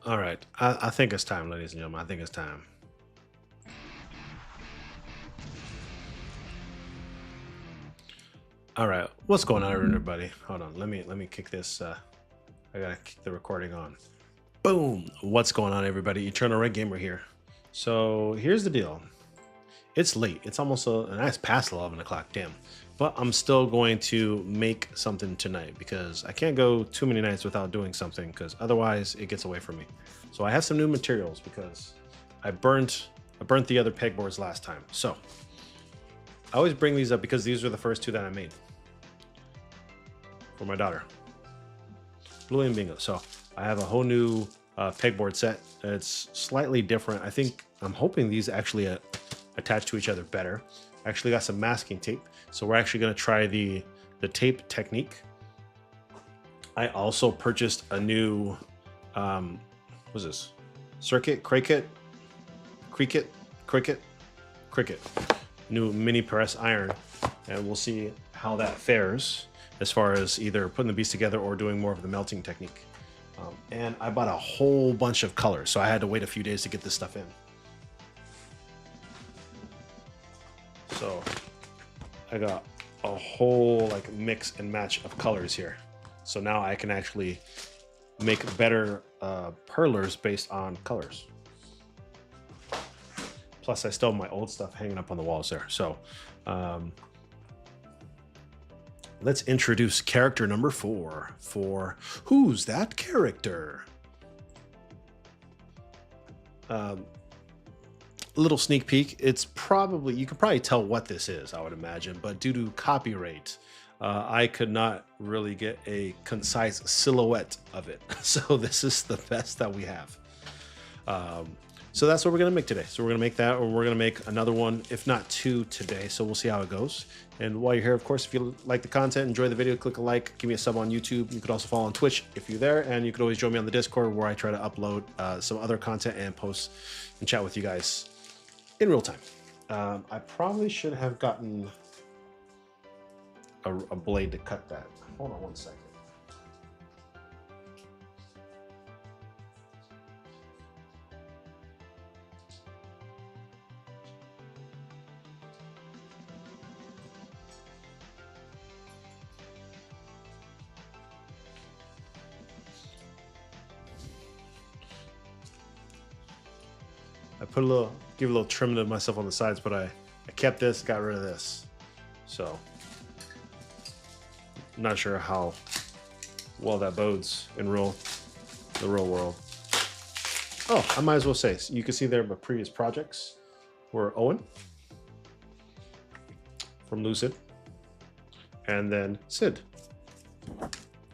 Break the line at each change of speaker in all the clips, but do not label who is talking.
All right. I think it's time, ladies and gentlemen. I think it's time. All right. What's going on, everybody? Hold on. Let me kick this. I gotta kick the recording on. Boom. What's going on, everybody? Eternal Red Gamer here. So here's the deal. It's late. It's almost a nice past 11 o'clock. Damn. But I'm still going to make something tonight because I can't go too many nights without doing something because otherwise it gets away from me. So I have some new materials because I burnt the other pegboards last time. So I always bring these up because these are the first two that I made for my daughter, Blue and Bingo. So I have a whole new pegboard set. It's slightly different. I'm hoping these actually attach to each other better. I actually got some masking tape, so we're actually going to try the tape technique. I also purchased a new what's this? Cricut, new mini press iron, and we'll see how that fares as far as either putting the beast together or doing more of the melting technique. And I bought a whole bunch of colors, so I had to wait a few days to get this stuff in. So I got a whole like mix and match of colors here. So now I can actually make better perlers based on colors. Plus I still have my old stuff hanging up on the walls there. So let's introduce character number 4 for Who's That Character? Little sneak peek. It's probably, you could probably tell what this is, I would imagine, but due to copyright, I could not really get a concise silhouette of it. So this is the best that we have. So that's what we're gonna make today. So we're gonna make that, or we're gonna make another one, if not 2 today. So we'll see how it goes. And while you're here, of course, if you like the content, enjoy the video, click a like, give me a sub on YouTube. You could also follow on Twitch if you're there, and you could always join me on the Discord where I try to upload some other content and post and chat with you guys in real time. I probably should have gotten a blade to cut that. Hold on one second. I put give a little trim to myself on the sides, but I kept this, got rid of this. So I'm not sure how well that bodes in the real world. Oh, I might as well say, so you can see there my previous projects were Owen from Lucid, and then Sid,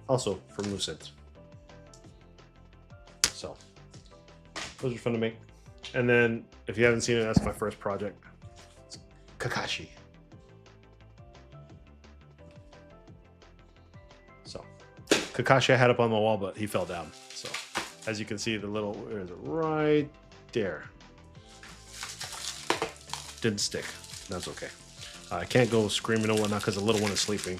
also from Lucid. So those are fun to make. And then, if you haven't seen it, that's my first project. It's Kakashi. So, Kakashi I had up on the wall, but he fell down. So, as you can see, the little, where is it? Right there. Didn't stick. That's okay. I can't go screaming and whatnot because the little one is sleeping.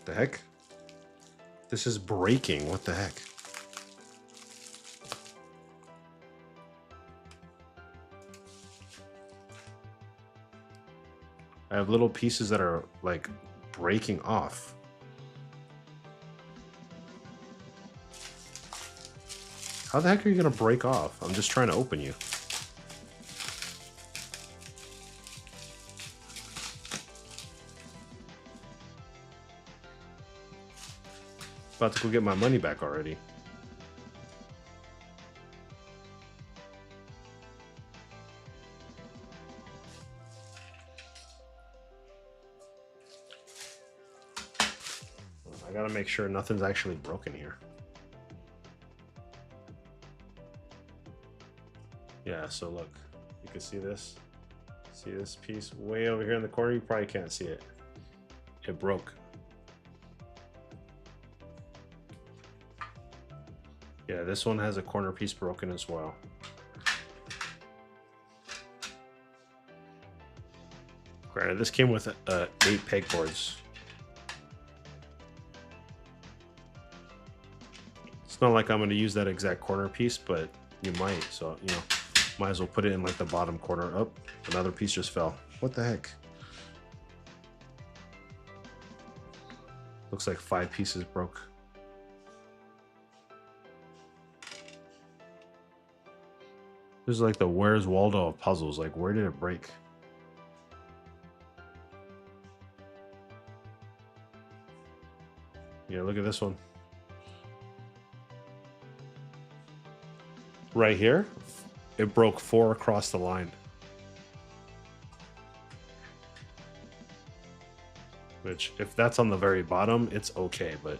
The heck? This is breaking. What the heck? I have little pieces that are like breaking off. How the heck are you gonna break off? I'm just trying to open you. About to go get my money back already. I gotta make sure nothing's actually broken here. Yeah, so look, you can see this. See this piece way over here in the corner? You probably can't see it. It broke. Yeah, this one has a corner piece broken as well. Granted, this came with 8 pegboards. It's not like I'm going to use that exact corner piece, but you might. So, you know, might as well put it in like the bottom corner. Oh, another piece just fell. What the heck? Looks like 5 pieces broke. This is like the Where's Waldo of puzzles. Like, where did it break? Yeah, look at this one. Right here, it broke 4 across the line. Which, if that's on the very bottom, it's okay, but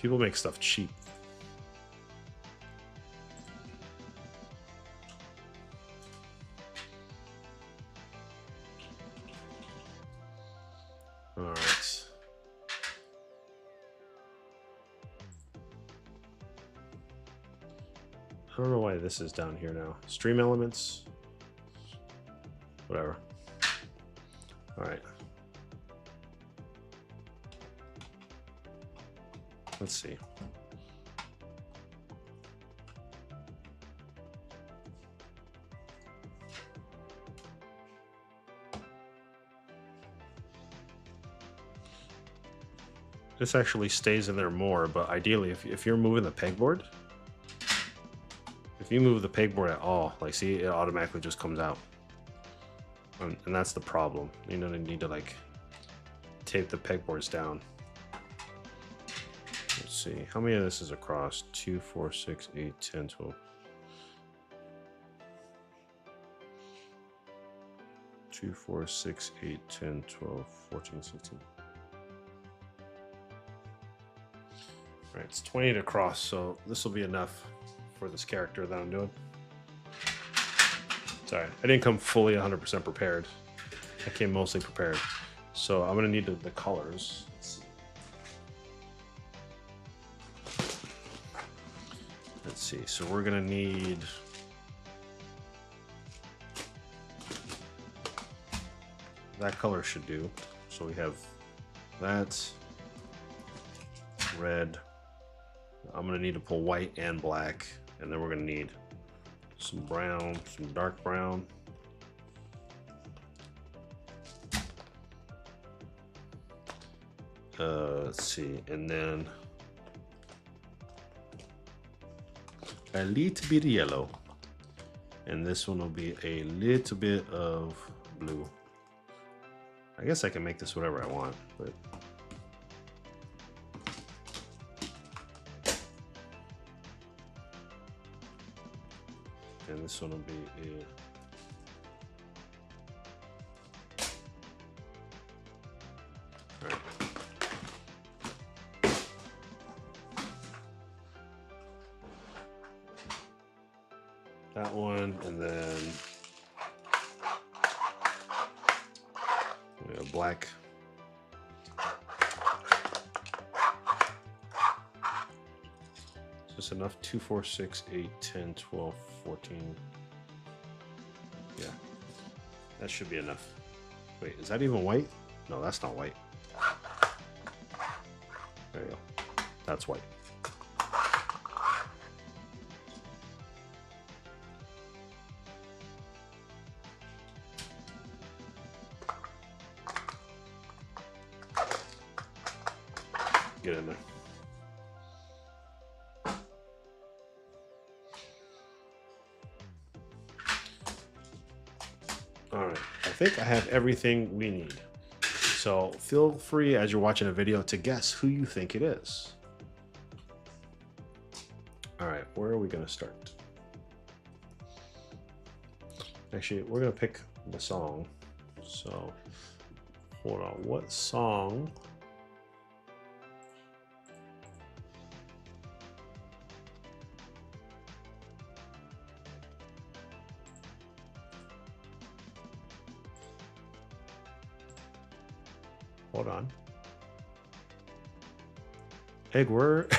people make stuff cheap. All right. I don't know why this is down here now. Stream elements. Whatever. All right. Let's see. This actually stays in there more, but ideally, if you're moving the pegboard, if you move the pegboard at all, like, see, it automatically just comes out. And that's the problem. You know, you need to, like, tape the pegboards down. Let's see. How many of this is across? 2, 4, 6, 8, 10, 12. 2, 4, 6, 8, 10, 12, 14, 16. All right, it's 28 across, so this will be enough for this character that I'm doing. Sorry, I didn't come fully 100% prepared. I came mostly prepared. So I'm gonna need the colors. Let's see, so we're gonna need that color should do. So we have that red. I'm gonna need to pull white and black, and then we're gonna need some brown, some dark brown. Let's see, and then a little bit of yellow, and this one will be a little bit of blue. I guess I can make this whatever I want, but and this one will be a that one, and then we have black. Just enough. 2, 4, 6, 8, 10, 12, 14. Yeah, that should be enough. Wait, is that even white? No, that's not white. There you go. That's white. Get in there. All right, I think I have everything we need. So feel free as you're watching a video to guess who you think it is. All right, where are we gonna start? Actually, we're gonna pick the song. So hold on, what song? Hold on. Egg word.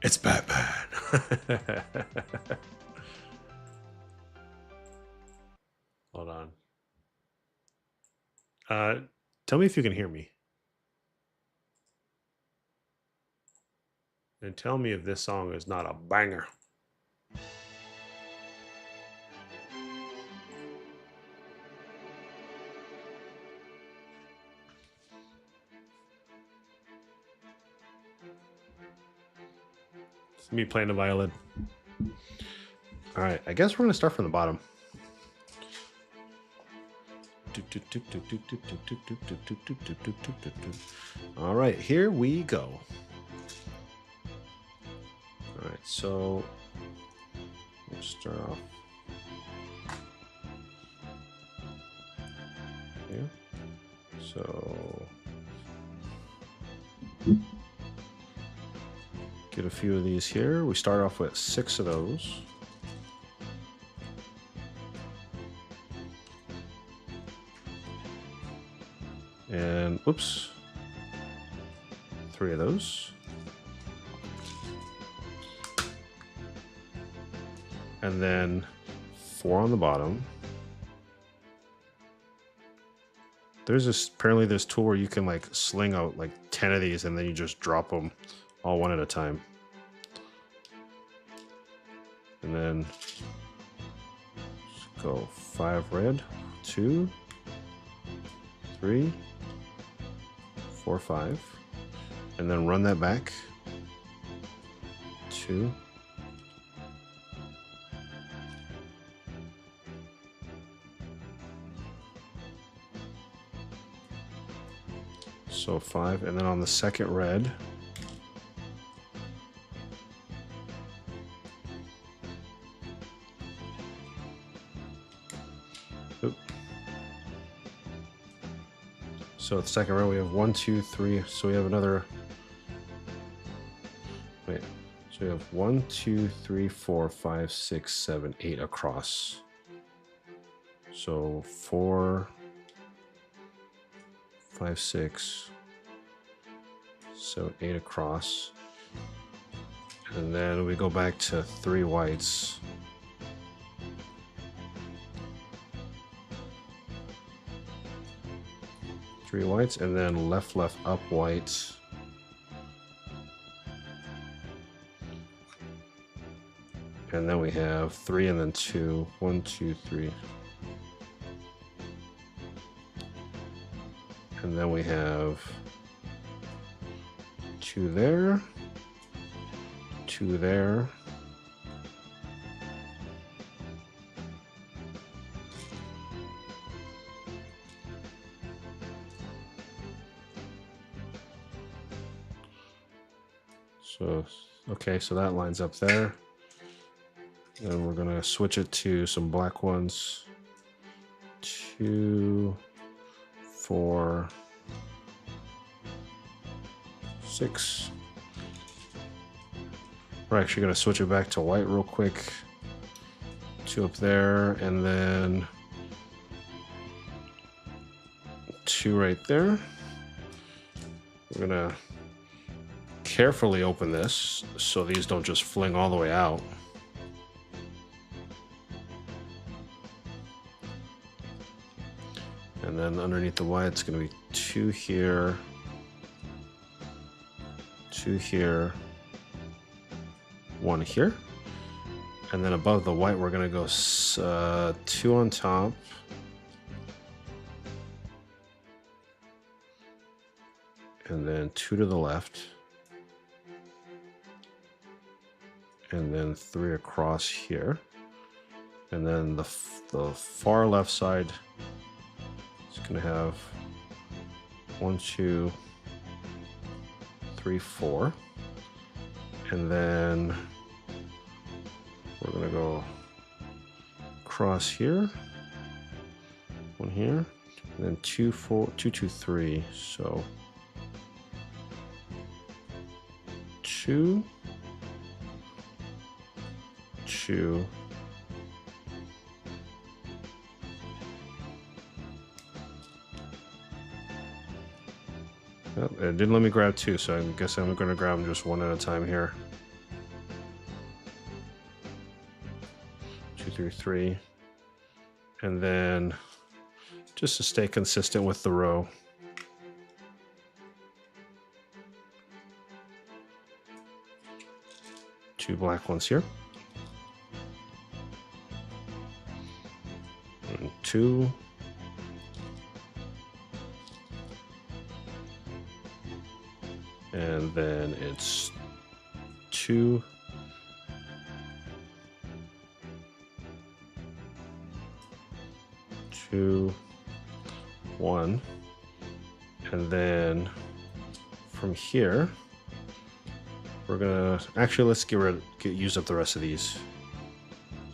It's Batman. Hold on. Uh, Tell me if you can hear me, and tell me if this song is not a banger. It's me playing the violin. All right, I guess we're gonna start from the bottom. All right, here we go. All right, so we'll start off here. So get a few of these here. We start off with 6 of those. And oops, 3 of those. And then 4 on the bottom. There's this, apparently this tool where you can like sling out like 10 of these and then you just drop them all one at a time. And then let's go 5 red, 2, 3, 4, 5, and then run that back. 2, so 5, and then on the second red, oop. So the second row we have 1, 2, 3. So we have another. Wait. So we have 1, 2, 3, 4, 5, 6, 7, 8 across. So 4, 5, 6, 7, 8 across. And then we go back to 3 whites. Three whites, and then left, up whites. And then we have 3 and then 2. 1, 2, 3. And then we have 2 there, 2 there. So, okay, so that lines up there. Then we're gonna switch it to some black ones. 2, 4, 6. We're actually gonna switch it back to white real quick. 2 up there, and then 2 right there. We're gonna carefully open this so these don't just fling all the way out. And then underneath the white, it's going to be 2 here, 2 here, 1 here. And then above the white, we're going to go 2 on top. And then 2 to the left. And then 3 across here. And then the far left side is going to have 1, 2, 3, 4. And then we're going to go across here. 1 here. And then 2, 4, 2, 2, 3. So 2, 2, Oh, it didn't let me grab two, so I guess I'm going to grab them just one at a time here. 2 through 3. And then just to stay consistent with the row, two black ones here. And 2. And then it's 2. 2, 1. And then from here, we're gonna actually let's use up the rest of these.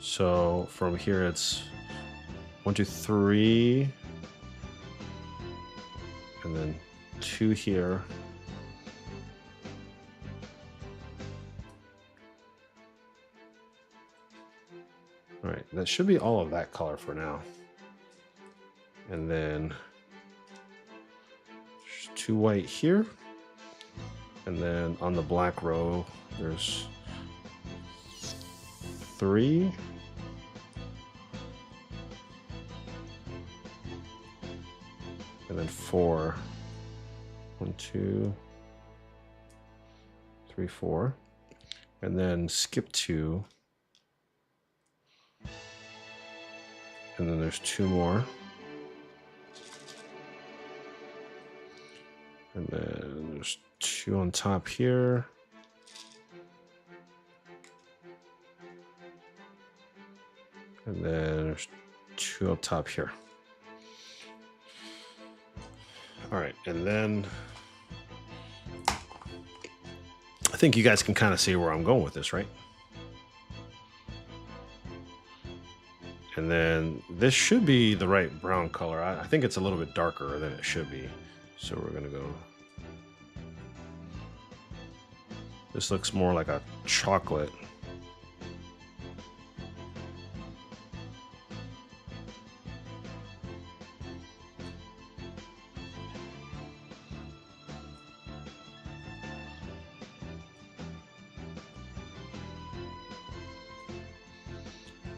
So from here it's 1, 2, 3, and then 2 here. All right, that should be all of that color for now. And then 2 white here. And then on the black row, there's 3. And then 4. 1, 2, 3, 4. And then skip 2. And then there's 2 more. And then there's 2 on top here. And then there's 2 up top here. All right, and then I think you guys can kind of see where I'm going with this, right? And then this should be the right brown color. I think it's a little bit darker than it should be. So we're gonna go. This looks more like a chocolate.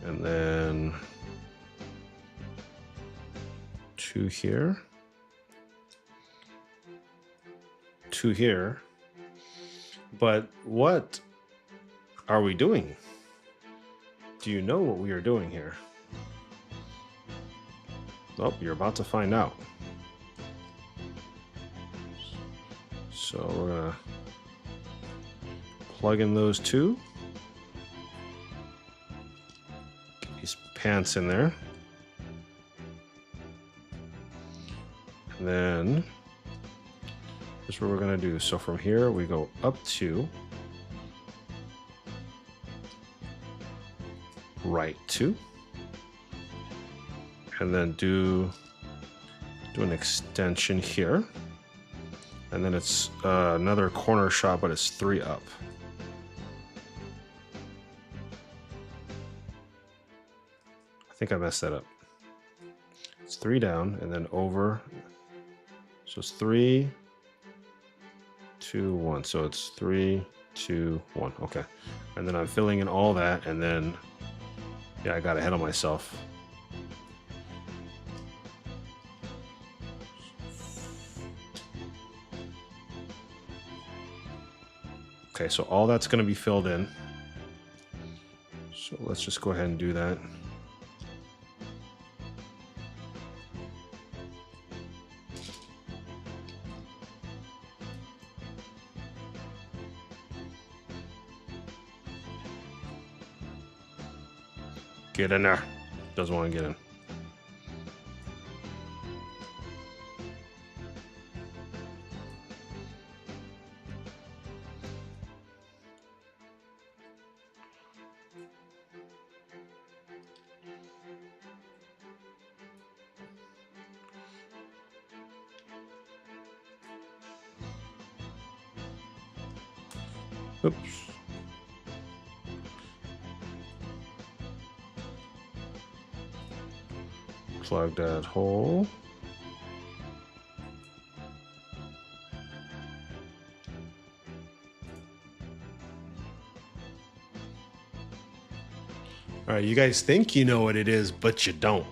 And then 2 here. 2 here. But what are we doing? Do you know what we are doing here? Oh, you're about to find out. So we're gonna plug in those 2. Get these pants in there. And then that's what we're gonna do. So from here we go up 2, right 2, and then do an extension here, and then it's another corner shot, but it's 3 up. I think I messed that up. It's 3 down and then over. So it's 3, 2, 1. So it's 3, 2, 1. Okay. And then I'm filling in all that, and then yeah, I got ahead of myself. Okay, so all that's going to be filled in. So let's just go ahead and do that. Get in there. Doesn't want to get in. Oops. Plug that hole. All right, you guys think you know what it is, but you don't.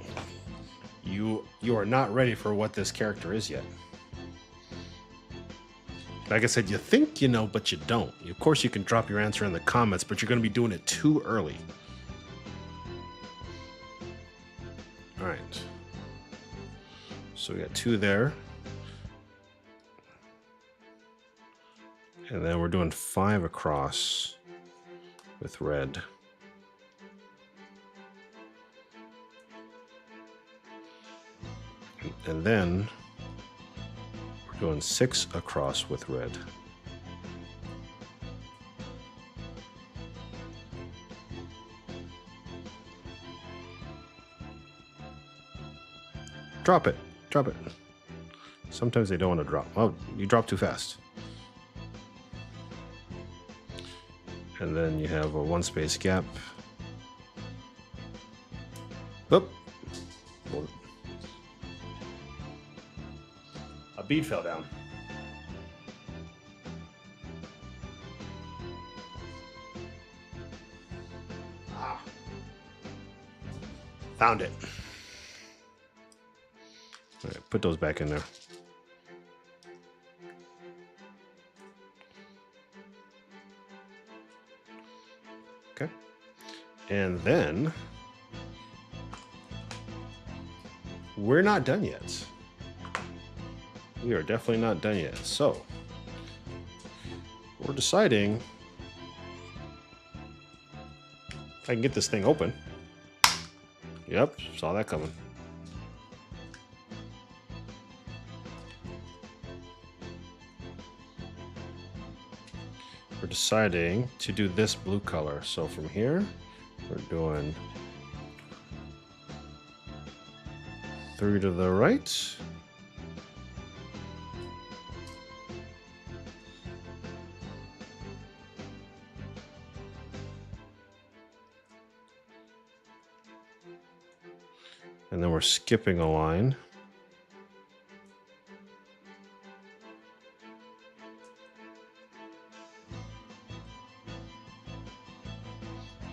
You are not ready for what this character is yet. Like I said, you think you know, but you don't. Of course, you can drop your answer in the comments, but you're going to be doing it too early. All right. So we got 2 there. And then we're doing 5 across with red. And then we're doing 6 across with red. Drop it. Drop it. Sometimes they don't want to drop. Oh, you drop too fast. And then you have a 1 space gap. Oop. A bead fell down. Ah. Found it. All right, put those back in there. Okay. And then we're not done yet. We are definitely not done yet. So we're deciding if I can get this thing open. Yep, saw that coming. We're deciding to do this blue color. So from here, we're doing 3 to the right. And then we're skipping a line.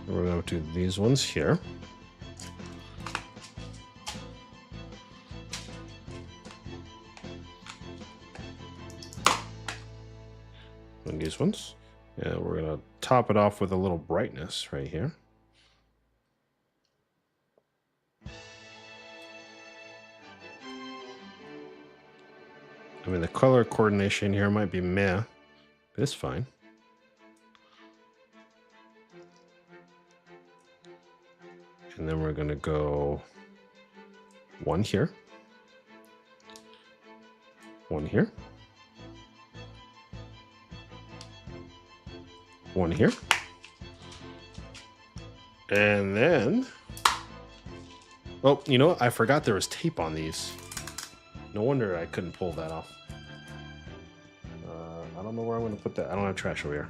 And we're going to do these ones here. And these ones. And we're going to top it off with a little brightness right here. I mean, the color coordination here might be meh, but it's fine. And then we're going to go 1 here, 1 here, 1 here, and then, oh, you know what? I forgot there was tape on these. No wonder I couldn't pull that off. I don't know where I'm going to put that. I don't have trash over here.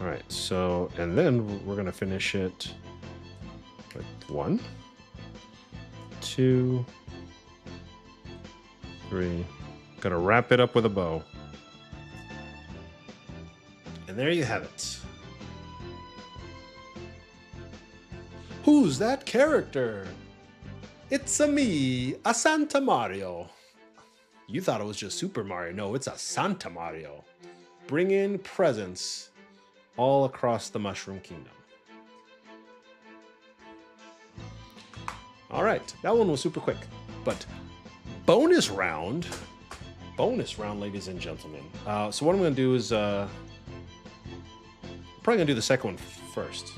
All right, so, and then we're going to finish it with 1, 2, 3. Got to wrap it up with a bow. And there you have it. Who's that character? It's a me, a Santa Mario. You thought it was just Super Mario. No, it's a Santa Mario. Bring in presents all across the Mushroom Kingdom. All right, that one was super quick, but bonus round, ladies and gentlemen. So what I'm gonna do is, I'm probably gonna do the second one first.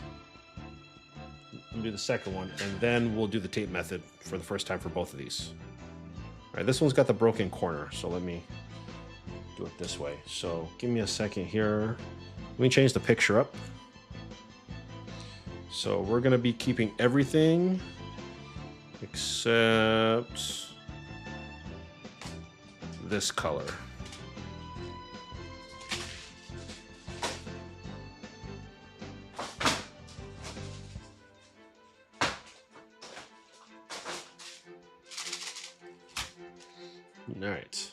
I'm gonna do the second one, and then we'll do the tape method for the first time for both of these. All right, this one's got the broken corner, so let me do it this way. So give me a second here. Let me change the picture up. So we're gonna be keeping everything except this color. All right.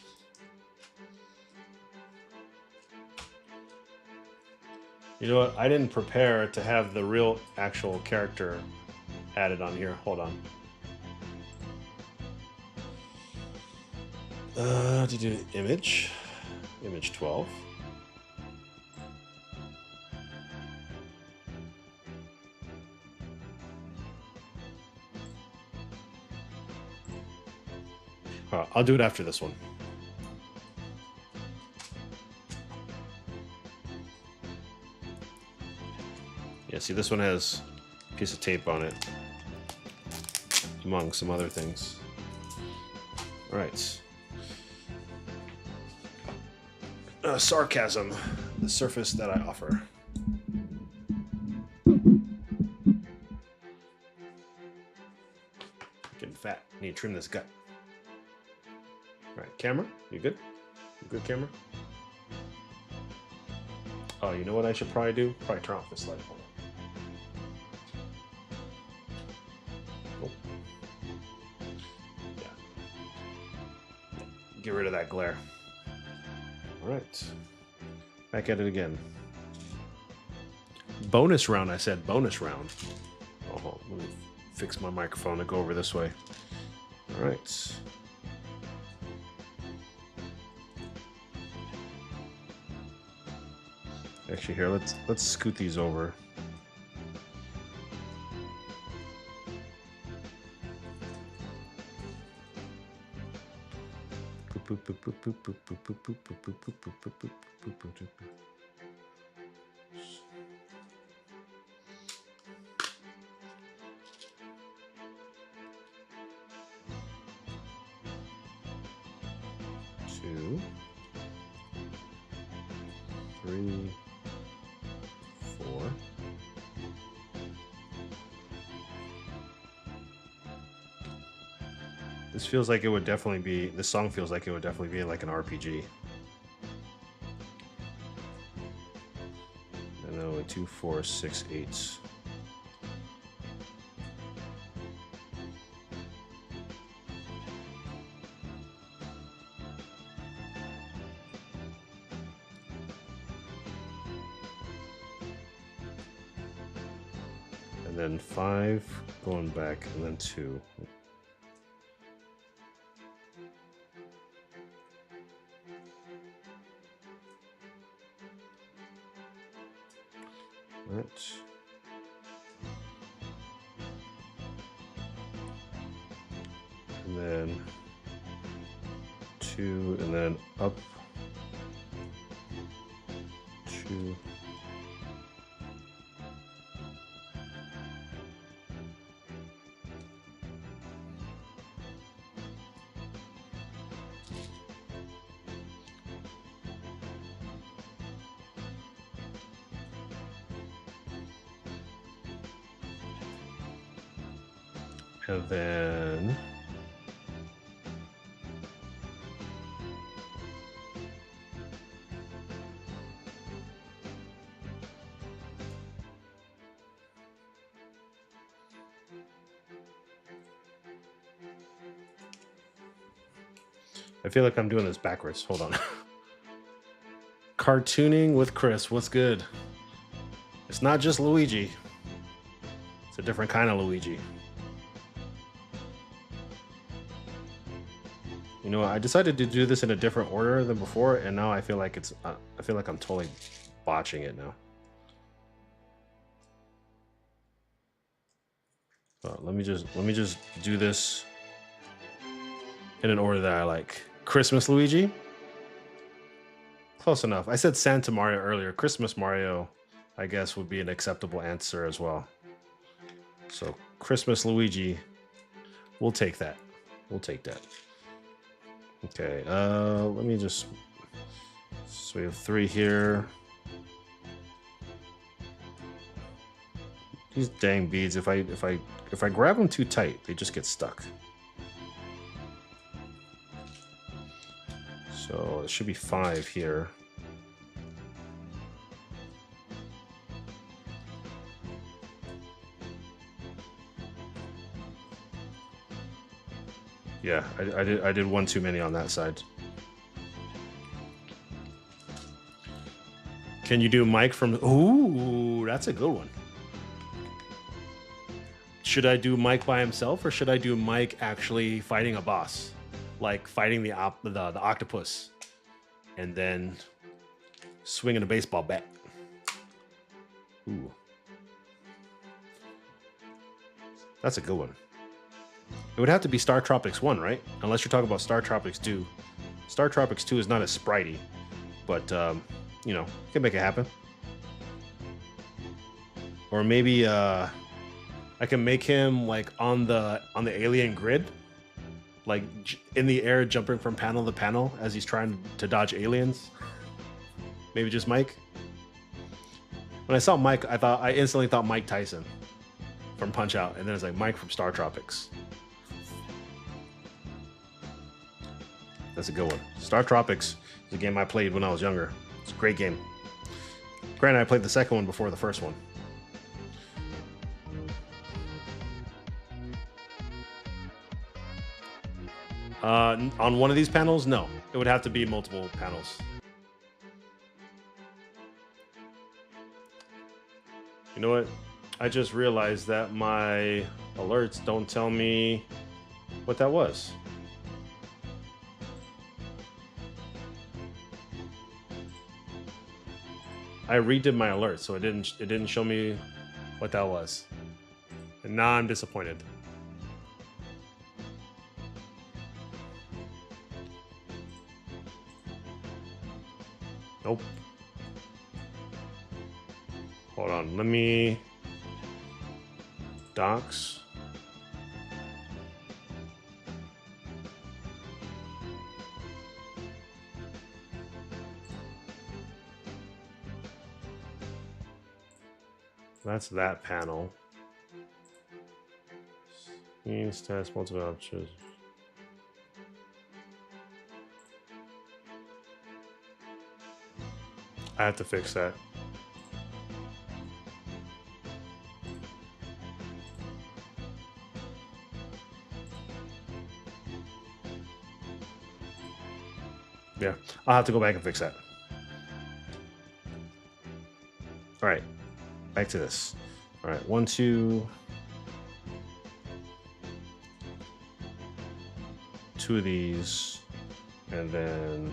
You know what? I didn't prepare to have the real actual character added on here. Hold on. To do image 12. I'll do it after this one. Yeah, see, this one has a piece of tape on it, among some other things. All right. Sarcasm, the surface that I offer. Getting fat. Need to trim this gut. All right, camera, you good? You good, camera? Oh, you know what I should probably do? Probably turn off this light. Hold on. Oh. Yeah. Get rid of that glare. All right. Back at it again. Bonus round, I said. Bonus round. Oh, let me fix my microphone to go over this way. All right. Actually, here, let's scoot these over. Two, three, four. This feels like it would definitely be, this song feels like it would definitely be like an RPG. I know, 2, 4, 6, 8. And then 5 going back, and then 2. Right. And then 2, and then up 2. And then I feel like I'm doing this backwards. Hold on. Cartooning with Chris. What's good? It's not just Luigi. It's a different kind of Luigi. You know, I decided to do this in a different order than before, and now I feel like it's. I feel like I'm totally botching it now. Let me just do this in an order that I like. Christmas Luigi. Close enough. I said Santa Mario earlier. Christmas Mario, I guess, would be an acceptable answer as well. So Christmas Luigi, we'll take that. We'll take that. Okay, let me just, so we have 3 here. These dang beads, if I grab them too tight, they just get stuck. So it should be 5 here. Yeah, I did one too many on that side. Can you do Mike from... Ooh, that's a good one. Should I do Mike by himself, or should I do Mike actually fighting a boss? Like fighting the octopus. And then swinging a baseball bat. Ooh. That's a good one. It would have to be Star Tropics 1, right? Unless you're talking about Star Tropics 2. Star Tropics 2 is not as spritey, but, you know, you can make it happen. Or maybe I can make him like on the alien grid, like in the air, jumping from panel to panel as he's trying to dodge aliens. Maybe just Mike. When I saw Mike, I instantly thought Mike Tyson from Punch Out, and then it's like Mike from Star Tropics. That's a good one. Star Tropics is a game I played when I was younger. It's a great game. Granted, I played the second one before the first one. On one of these panels, no. It would have to be multiple panels. You know what? I just realized that my alerts don't tell me what that was. I redid my alert, so it didn't show me what that was. And now I'm disappointed. Nope. Hold on, let me... Docs. That's that panel. Scenes, test, multiple options. I have to fix that. Yeah, I'll have to go back and fix that. All right, back to this. All right, 1, 2. 2 of these, and then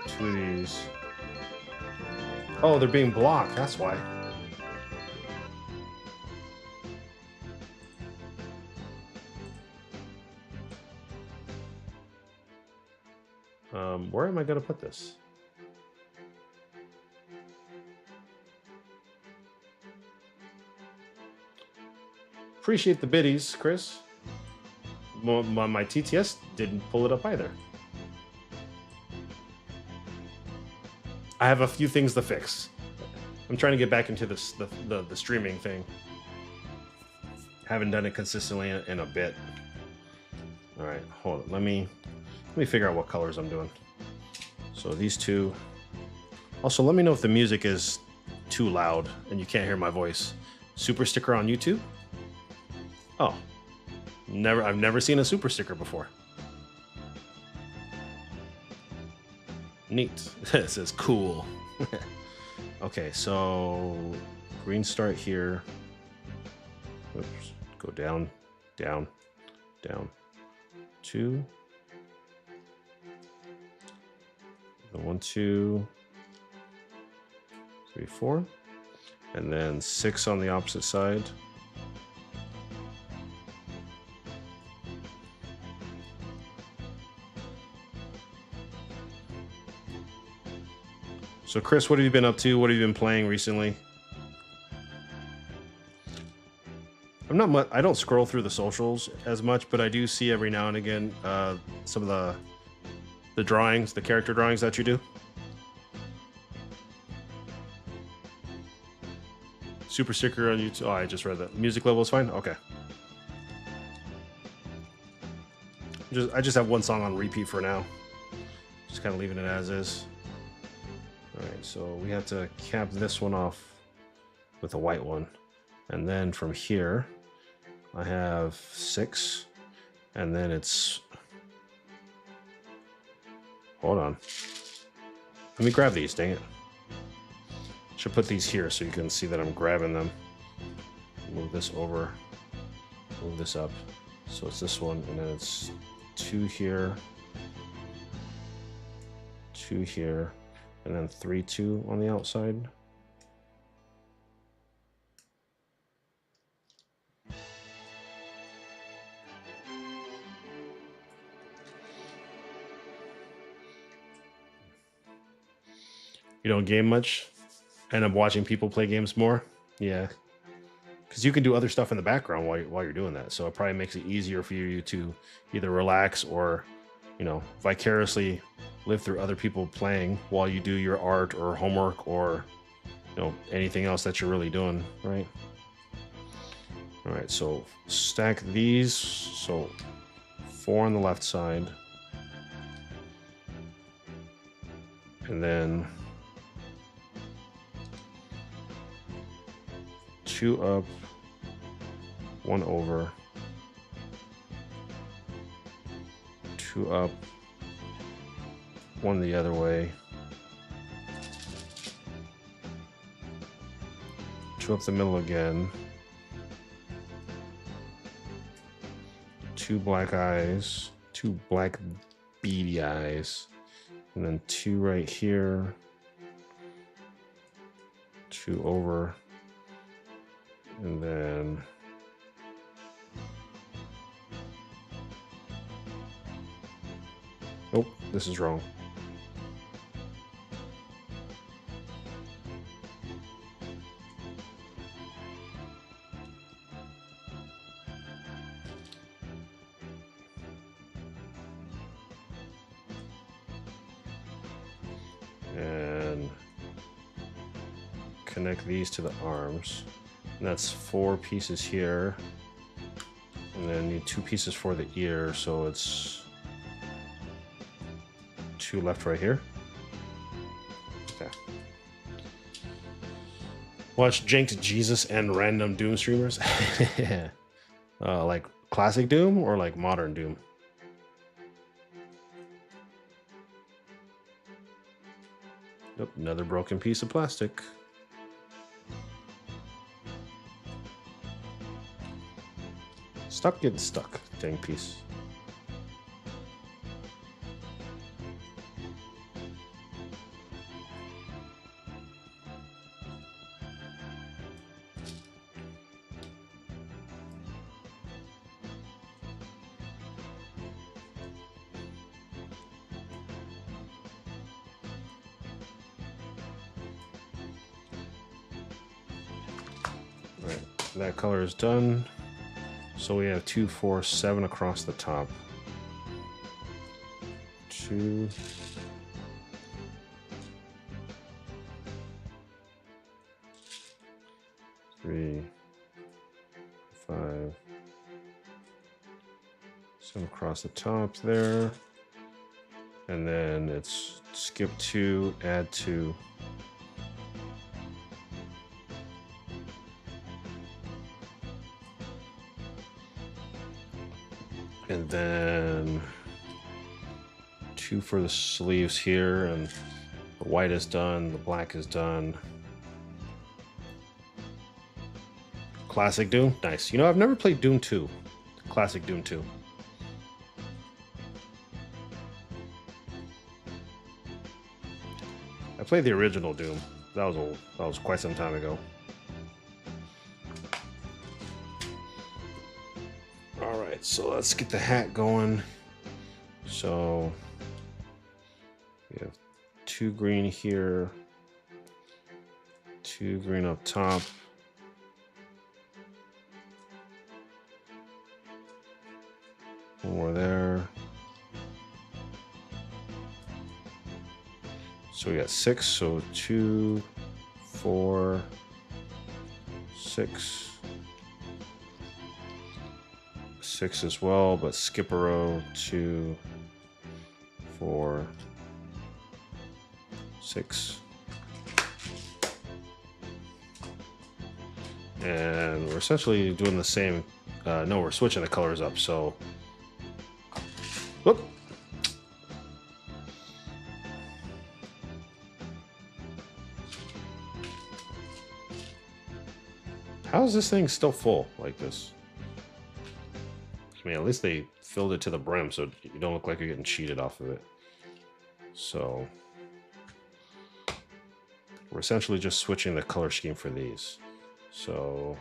2 of these. Oh, they're being blocked, that's why. Where am I gonna put this? Appreciate the biddies, Chris. My TTS didn't pull it up either. I have a few things to fix. I'm trying to get back into this the streaming thing. Haven't done it consistently in a bit. All right, hold on. Let me figure out what colors I'm doing. So these two. Also, let me know if the music is too loud and you can't hear my voice. Super sticker on YouTube? Oh, I've never seen a super sticker before. Neat. It says cool. Okay, so green start here. Oops. Go down, down, down. 2. The 1, 2, 3, 4, and then 6 on the opposite side. So Chris, what have you been up to? What have you been playing recently? I'm not much. I don't scroll through the socials as much, but I do see every now and again some of the drawings, the character drawings that you do. Super sticker on YouTube. Oh, I just read that. Music level is fine. Okay. I just have one song on repeat for now. Just kind of leaving it as is. All right, so we have to cap this one off with a white one, and then from here I have 6, and then it's, hold on, Let me grab these, dang it. Should put these here so you can see that I'm grabbing them. Move this over, move this up. So it's this one, and then it's 2 here, 2 here, and then 3, 2 on the outside. You don't game much? End up watching people play games more? Yeah. Because you can do other stuff in the background while you're doing that. So it probably makes it easier for you to either relax or, you know, vicariously live through other people playing while you do your art or homework or, you know, anything else that you're really doing, right? All right, so stack these. So 4 on the left side. And then 2 up, 1 over, 2 up, 1 the other way, 2 up the middle again, 2 black eyes, 2 black beady eyes, and then 2 right here, 2 over, and then nope, this is wrong. And connect these to the arms. And that's 4 pieces here. And then need 2 pieces for the ear, so it's 2 left right here. Okay. Watch Janked Jesus and random Doom streamers. Like classic Doom or like modern Doom? Nope, another broken piece of plastic. Stop getting stuck, dang piece. All right, that color is done. So we have 2, 4, 7 across the top. 2. 3, 5. 7 across the top there. And then it's skip 2, add 2. And then 2 for the sleeves here, and the white is done, the black is done. Classic Doom, nice. You know, I've never played Doom 2, Classic Doom 2. I played the original Doom. That was old. That was quite some time ago. So let's get the hat going. So we have 2 green here, 2 green up top, one more there. So we got 6, so 2, 4, 6. 6 as well, but skip a row. 2, 4, 6. And we're essentially doing the same. No, we're switching the colors up. So, whoop. How is this thing still full like this? I mean, at least they filled it to the brim so you don't look like you're getting cheated off of it. So we're essentially just switching the color scheme for these. So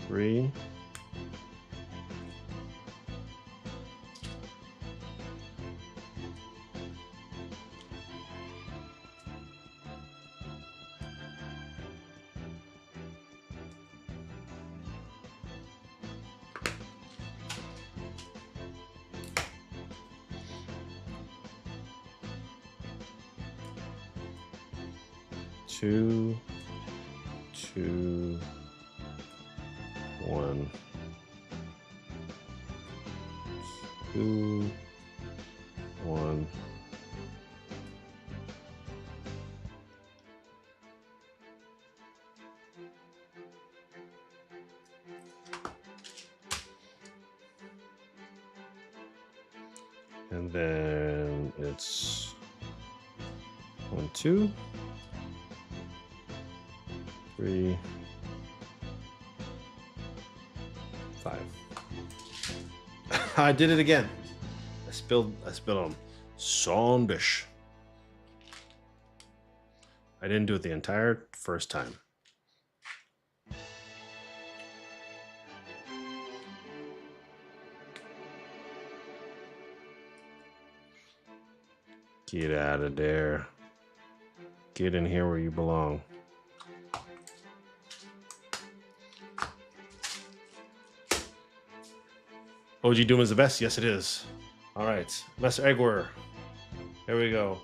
3. Two, 2, 1, 2, 1. And then it's 1, 2, 3, 5. I did it again. I spilled on Sondish. I didn't do it the entire first time. Get out of there. Get in here where you belong. OG Doom is the best. Yes, it is. All right. Master Eggwer. Here we go.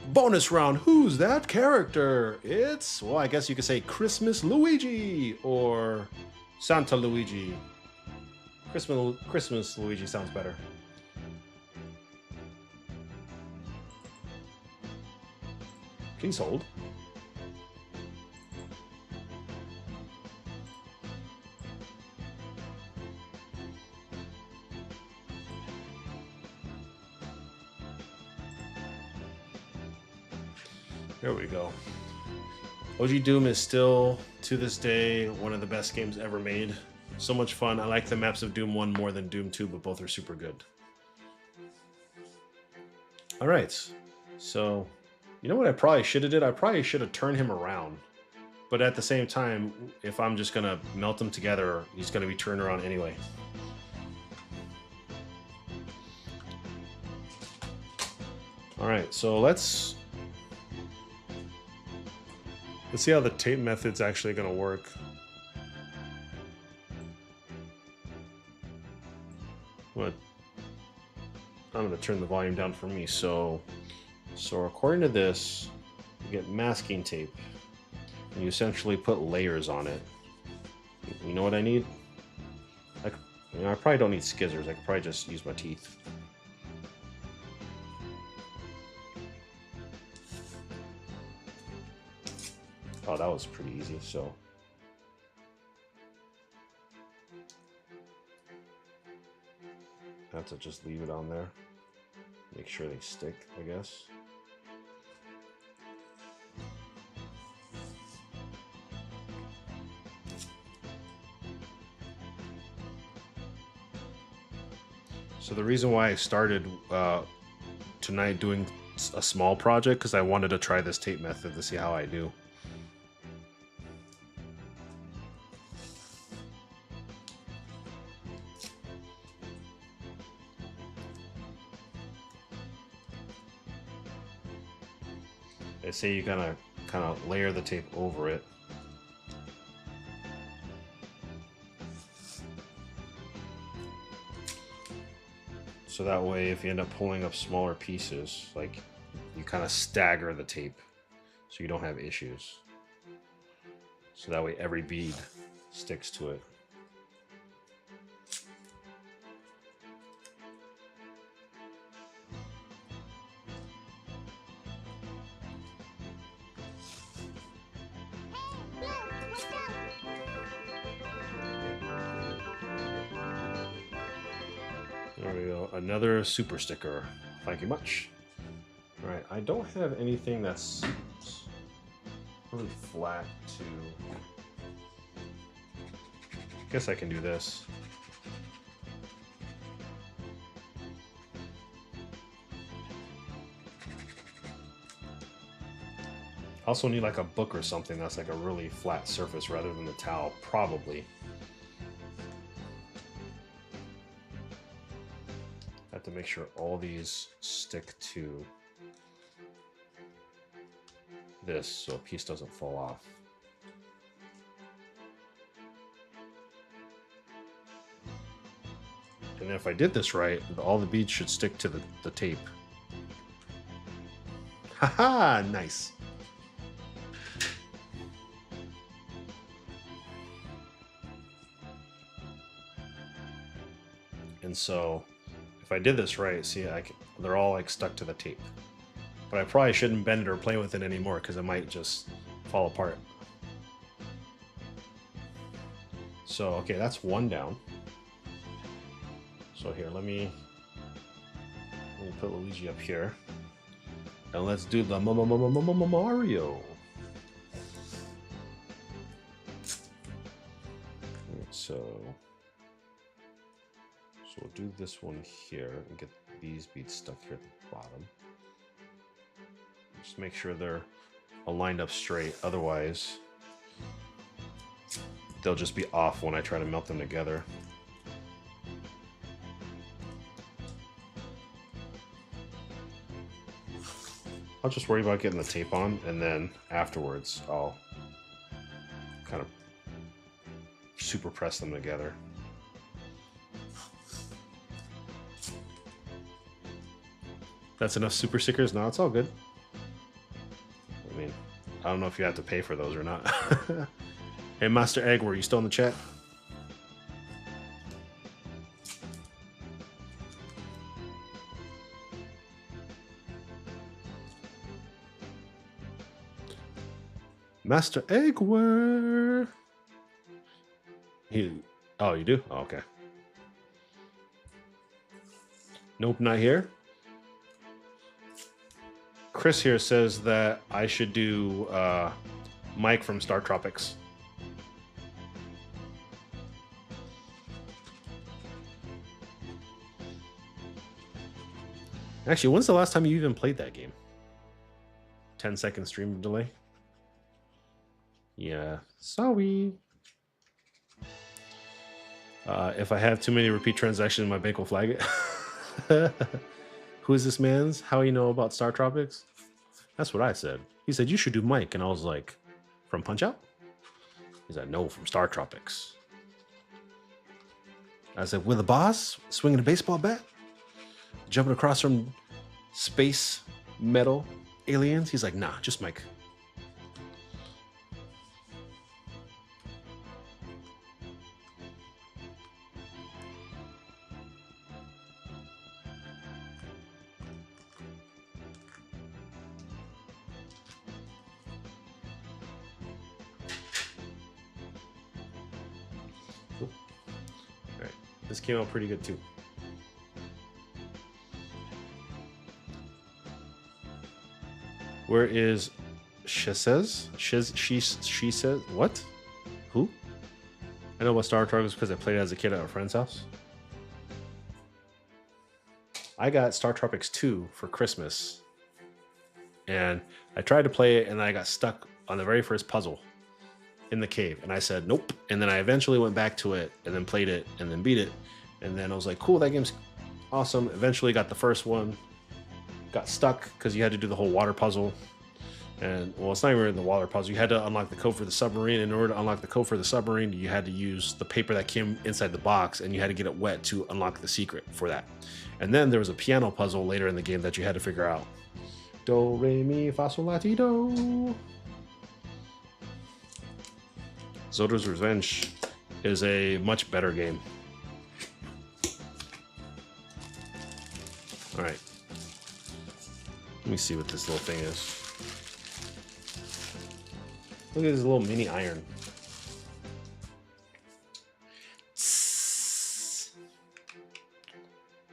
Bonus round. Who's that character? It's, well, I guess you could say Christmas Luigi or Santa Luigi. Christmas Luigi sounds better. Please hold. There we go. OG Doom is still, to this day, one of the best games ever made. So much fun. I like the maps of Doom 1 more than Doom 2, but both are super good. All right. So, you know what I probably should have did? I probably should have turned him around. But at the same time, if I'm just going to melt them together, he's going to be turned around anyway. All right, so let's see how the tape method's actually going to work. I'm going to turn the volume down for me. So according to this, you get masking tape, and you essentially put layers on it. You know what I need? I probably don't need skizzers. I could probably just use my teeth. Oh, that was pretty easy. So I have to just leave it on there. Make sure they stick, I guess. So the reason why I started tonight doing a small project, because I wanted to try this tape method to see how I do. They say you gotta kind of layer the tape over it. So that way, if you end up pulling up smaller pieces, like, you kind of stagger the tape so you don't have issues. So that way every bead sticks to it. There we go. Another super sticker. Thank you much. All right, I don't have anything that's really flat to... Guess I can do this. I also need like a book or something that's like a really flat surface rather than the towel, probably. I have to make sure all these stick to this so a piece doesn't fall off. And if I did this right, all the beads should stick to the tape. Haha, nice. And so if I did this right, see, they're all like stuck to the tape. But I probably shouldn't bend it or play with it anymore because it might just fall apart. So, okay, that's one down. So here, let me put Luigi up here. And let's do the Mario. So we'll do this one here and get these beads stuck here at the bottom. Just make sure they're aligned up straight, otherwise they'll just be off when I try to melt them together. I'll just worry about getting the tape on, and then afterwards I'll kind of super press them together. That's enough super stickers? No, it's all good. I mean, I don't know if you have to pay for those or not. Hey, Master Egg, were you still in the chat? Master Eggware. Oh, you do? Oh, okay. Nope, not here. Chris here says that I should do Mike from Star Tropics. Actually, when's the last time you even played that game? 10-second stream delay? Yeah, sorry. If I have too many repeat transactions, my bank will flag it. Who is this man's? How you know about Star Tropics? That's what I said. He said, you should do Mike. And I was like, from Punch-Out? He said, no, from Star Tropics. I said, with a boss? Swinging a baseball bat? Jumping across from space metal aliens? He's like, nah, just Mike. This came out pretty good too. Where is she says? She says what? Who? I know about Star Tropics because I played it as a kid at a friend's house. I got Star Tropics 2 for Christmas. And I tried to play it and I got stuck on the very first puzzle in the cave, and I said nope, and then I eventually went back to it and then played it and then beat it, and then I was like, cool, that game's awesome. Eventually got the first one, got stuck because you had to do the whole water puzzle, and well, it's not even the water puzzle, you had to unlock the code for the submarine. In order to unlock the code for the submarine, you had to use the paper that came inside the box, and you had to get it wet to unlock the secret for that. And then there was a piano puzzle later in the game that you had to figure out. Do, re, mi, fa, sol, la, ti, do. Zoda's Revenge is a much better game. All right. Let me see what this little thing is. Look at this little mini iron.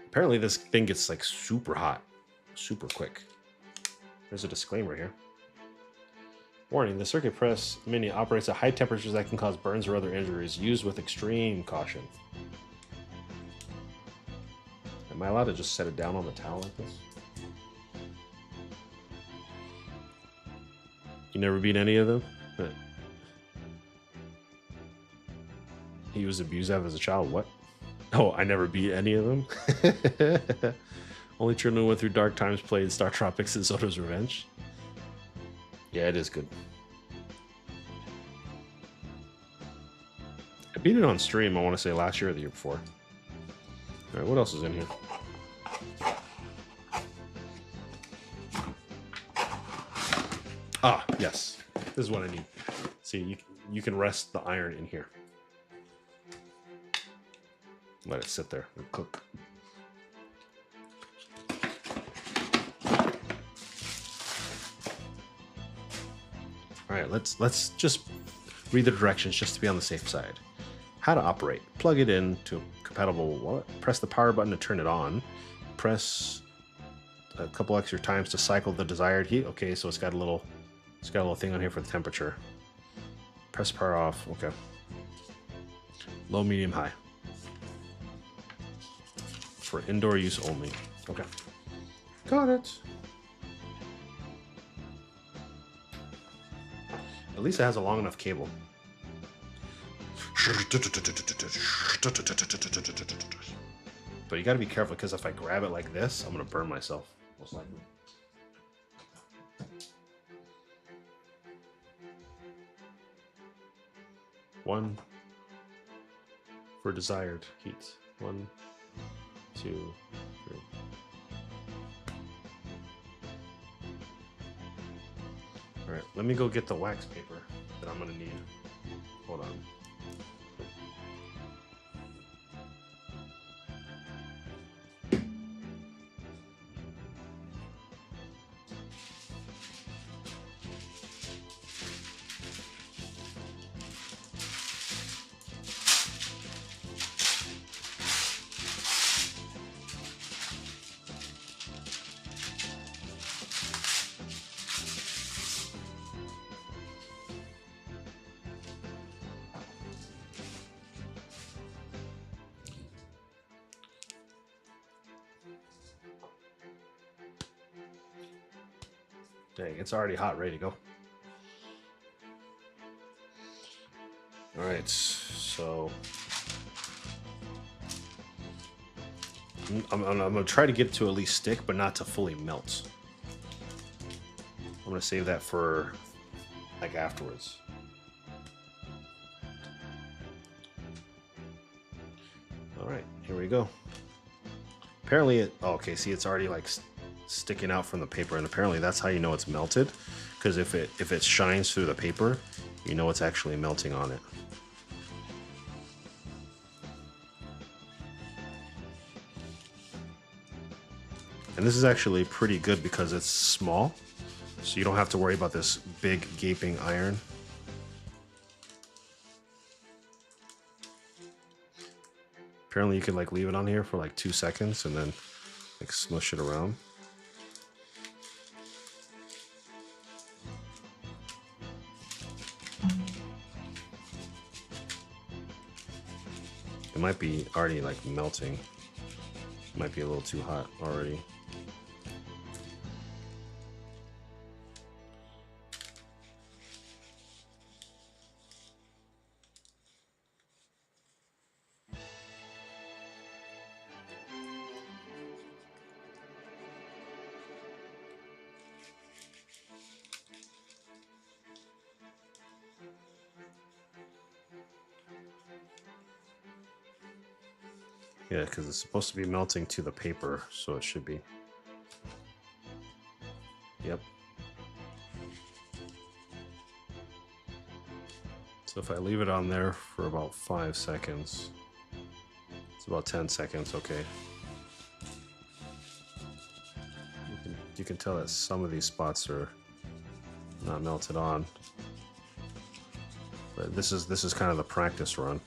Apparently this thing gets like super hot, super quick. There's a disclaimer here. Warning, the circuit press mini operates at high temperatures that can cause burns or other injuries. Used with extreme caution. Am I allowed to just set it down on the towel like this? You never beat any of them? He was abused as a child. What? Oh, I never beat any of them? Only children who went through dark times played Star Tropics and Zoto's Revenge. Yeah, it is good. I beat it on stream, I want to say last year or the year before. Alright, what else is in here? Ah, yes. This is what I need. See, you can rest the iron in here. Let it sit there and cook. All right, let's just read the directions just to be on the safe side. How to operate. Plug it in to a compatible wallet. Press the power button to turn it on. Press a couple extra times to cycle the desired heat. Okay, so it's got a little thing on here for the temperature. Press power off. Okay. Low, medium, high. For indoor use only. Okay. Got it. At least it has a long enough cable. But you gotta be careful because if I grab it like this, I'm gonna burn myself, most likely. One for desired heat. 1, 2, 3. All right, let me go get the wax paper that I'm gonna need. Hold on. Dang, it's already hot, ready to go. All right, so I'm gonna try to get it to at least stick, but not to fully melt. I'm gonna save that for like afterwards. All right, here we go. Apparently it, oh, okay, see, it's already like sticking out from the paper, and apparently that's how you know it's melted, because if it shines through the paper, you know it's actually melting on it. And this is actually pretty good because it's small, so you don't have to worry about this big gaping iron. Apparently you can like leave it on here for like 2 seconds and then like smush it around. It might be already like melting. It might be a little too hot already. Yeah, because it's supposed to be melting to the paper, so it should be. Yep. So if I leave it on there for about 5 seconds, it's about 10 seconds, okay. You can tell that some of these spots are not melted on. But this is kind of the practice run.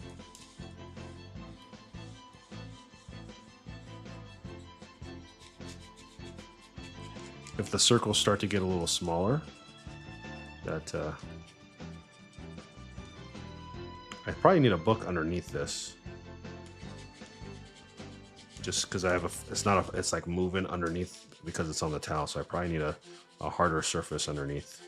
If the circles start to get a little smaller, that I probably need a book underneath this, just because I have it's not a, it's like moving underneath because it's on the towel, so I probably need a harder surface underneath.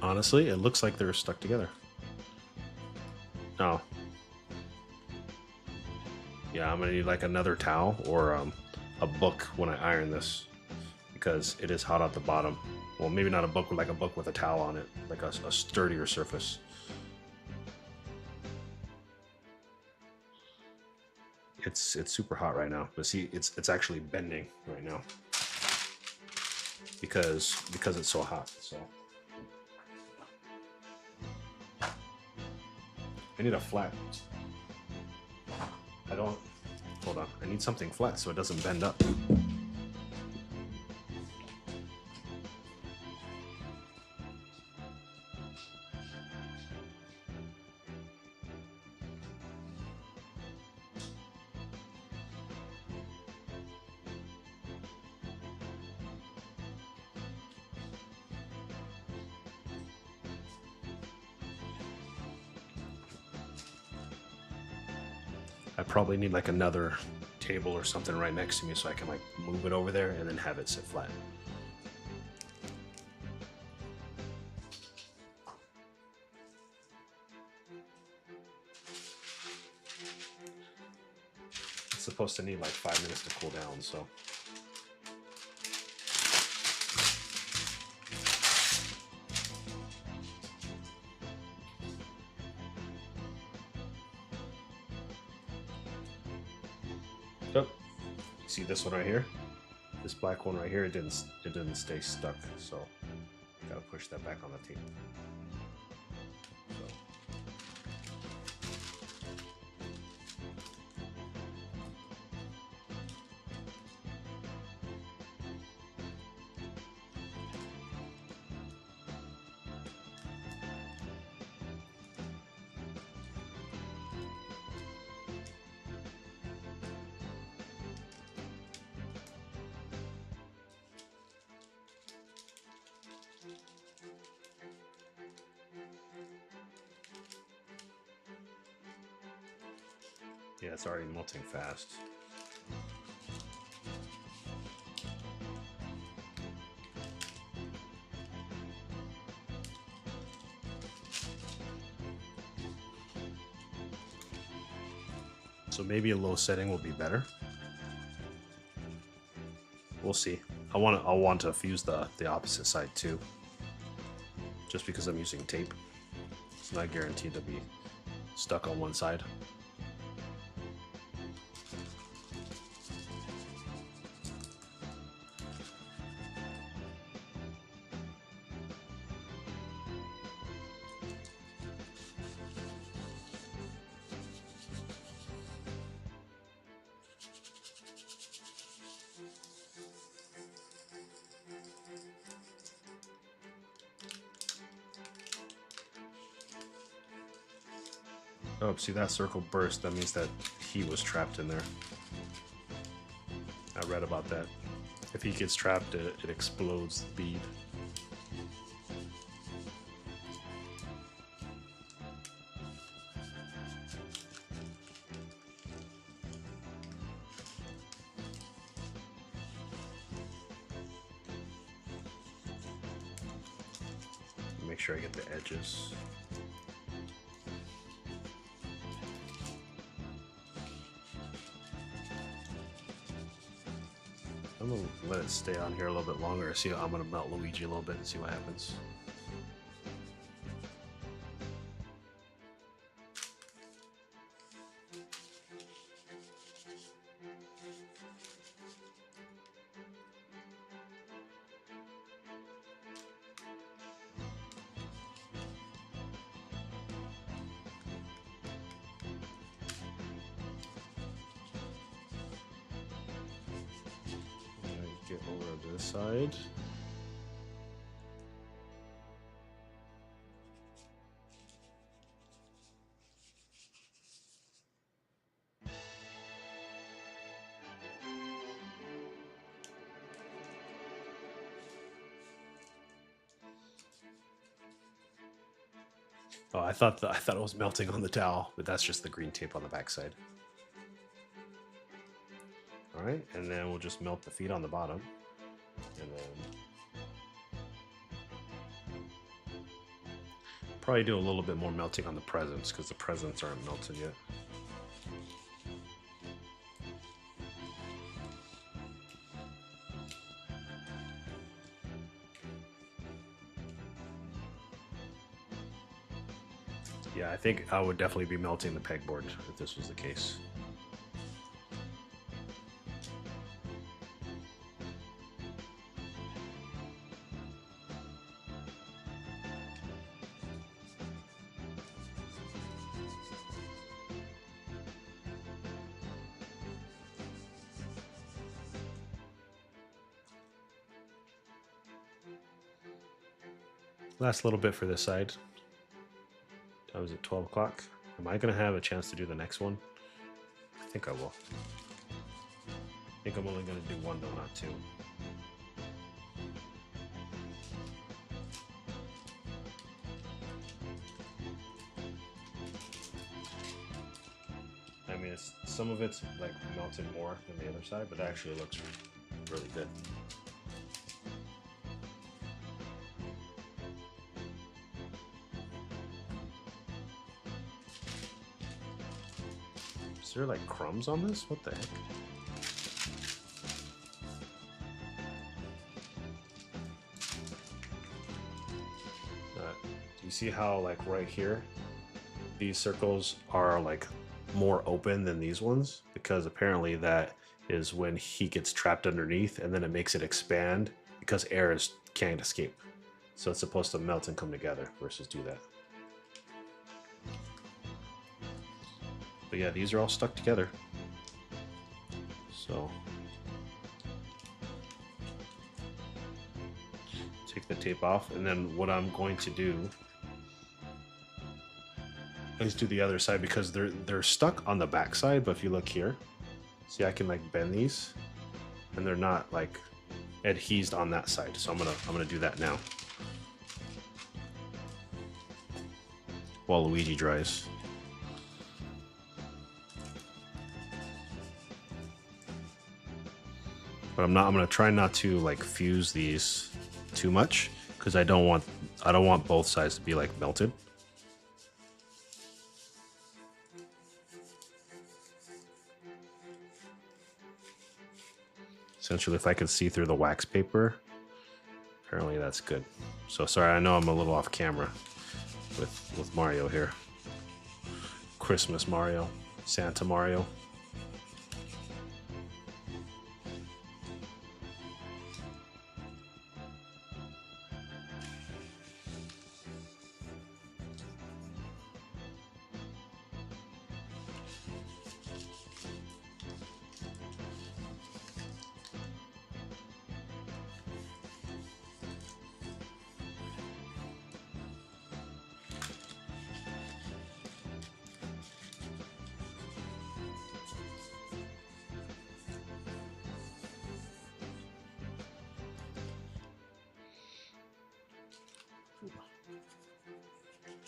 Honestly, it looks like they're stuck together. Oh. Yeah, I'm gonna need like another towel or a book when I iron this because it is hot at the bottom. Well, maybe not a book, but like a book with a towel on it, like a sturdier surface. It's super hot right now, but see, it's actually bending right now because it's so hot. So I need a flat. I don't. Hold on. I need something flat so it doesn't bend up. I probably need like another table or something right next to me so I can like move it over there and then have it sit flat. It's supposed to need like 5 minutes to cool down, so. Oh, see this one right here? This black one right here, it didn't stay stuck, so gotta push that back on the table. So. Yeah, it's already melting fast. So maybe a low setting will be better. We'll see. I'll want to fuse the opposite side too. Just because I'm using tape. It's not guaranteed to be stuck on one side. Oh, see that circle burst, that means that heat was trapped in there. I read about that. If heat gets trapped, it explodes the bead. Make sure I get the edges. I'm gonna let it stay on here a little bit longer. See, I'm gonna melt Luigi a little bit and see what happens. get over this side. Oh, I thought it was melting on the towel, but that's just the green tape on the backside. All right, and then we'll just melt the feet on the bottom, and then probably do a little bit more melting on the presents because the presents aren't melted yet. Yeah, I think I would definitely be melting the pegboard if this was the case. Last little bit for this side. Time is at 12 o'clock. Am I going to have a chance to do the next one? I think I will. I think I'm only going to do one though, not two. I mean, some of it's like melted more than the other side, but it actually looks really good. Is there like crumbs on this? What the heck? Do you see how like right here, these circles are like more open than these ones? Because apparently that is when heat gets trapped underneath and then it makes it expand because air can't escape. So it's supposed to melt and come together versus do that. But yeah, these are all stuck together. So take the tape off, and then what I'm going to do is do the other side because they're stuck on the back side. But if you look here, see, I can like bend these, and they're not like adhesed on that side. So I'm gonna do that now while Luigi dries. But I'm gonna try not to like fuse these too much because I don't want both sides to be like melted. Essentially, if I could see through the wax paper, apparently that's good. So sorry, I know I'm a little off camera with Mario here. Christmas Mario, Santa Mario.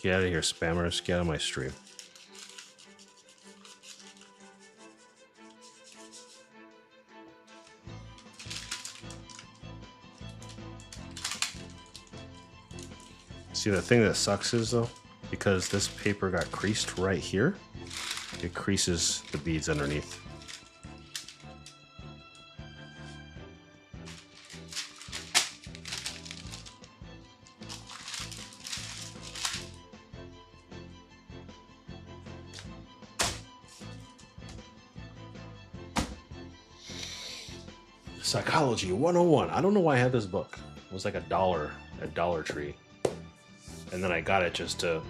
Get out of here, spammers. Get out of my stream. See, the thing that sucks is, though, because this paper got creased right here, it creases the beads underneath. Psychology 101. I don't know why I had this book. It was like $1 at Dollar Tree. And then I got it just to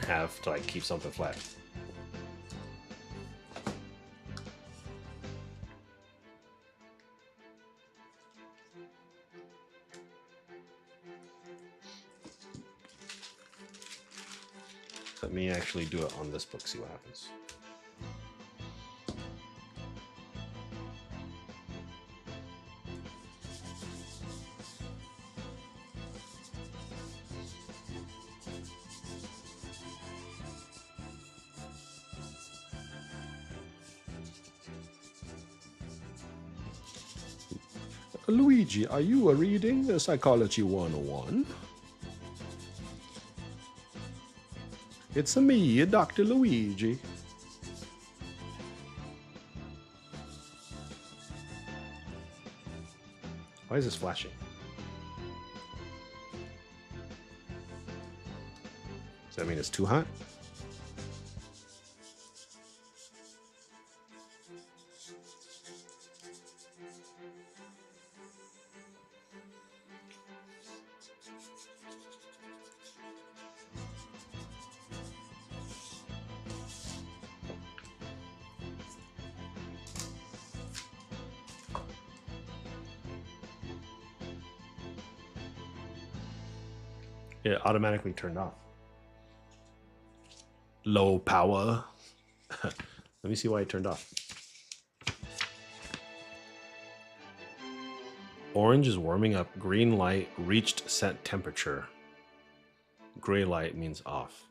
have to like keep something flat. Let me actually do it on this book, see what happens. Luigi, are you reading Psychology 101? It's me, Dr. Luigi. Why is this flashing? Does that mean it's too hot? It automatically turned off. Low power. Let me see why it turned off. Orange is warming up. Green light reached set temperature. Gray light means off.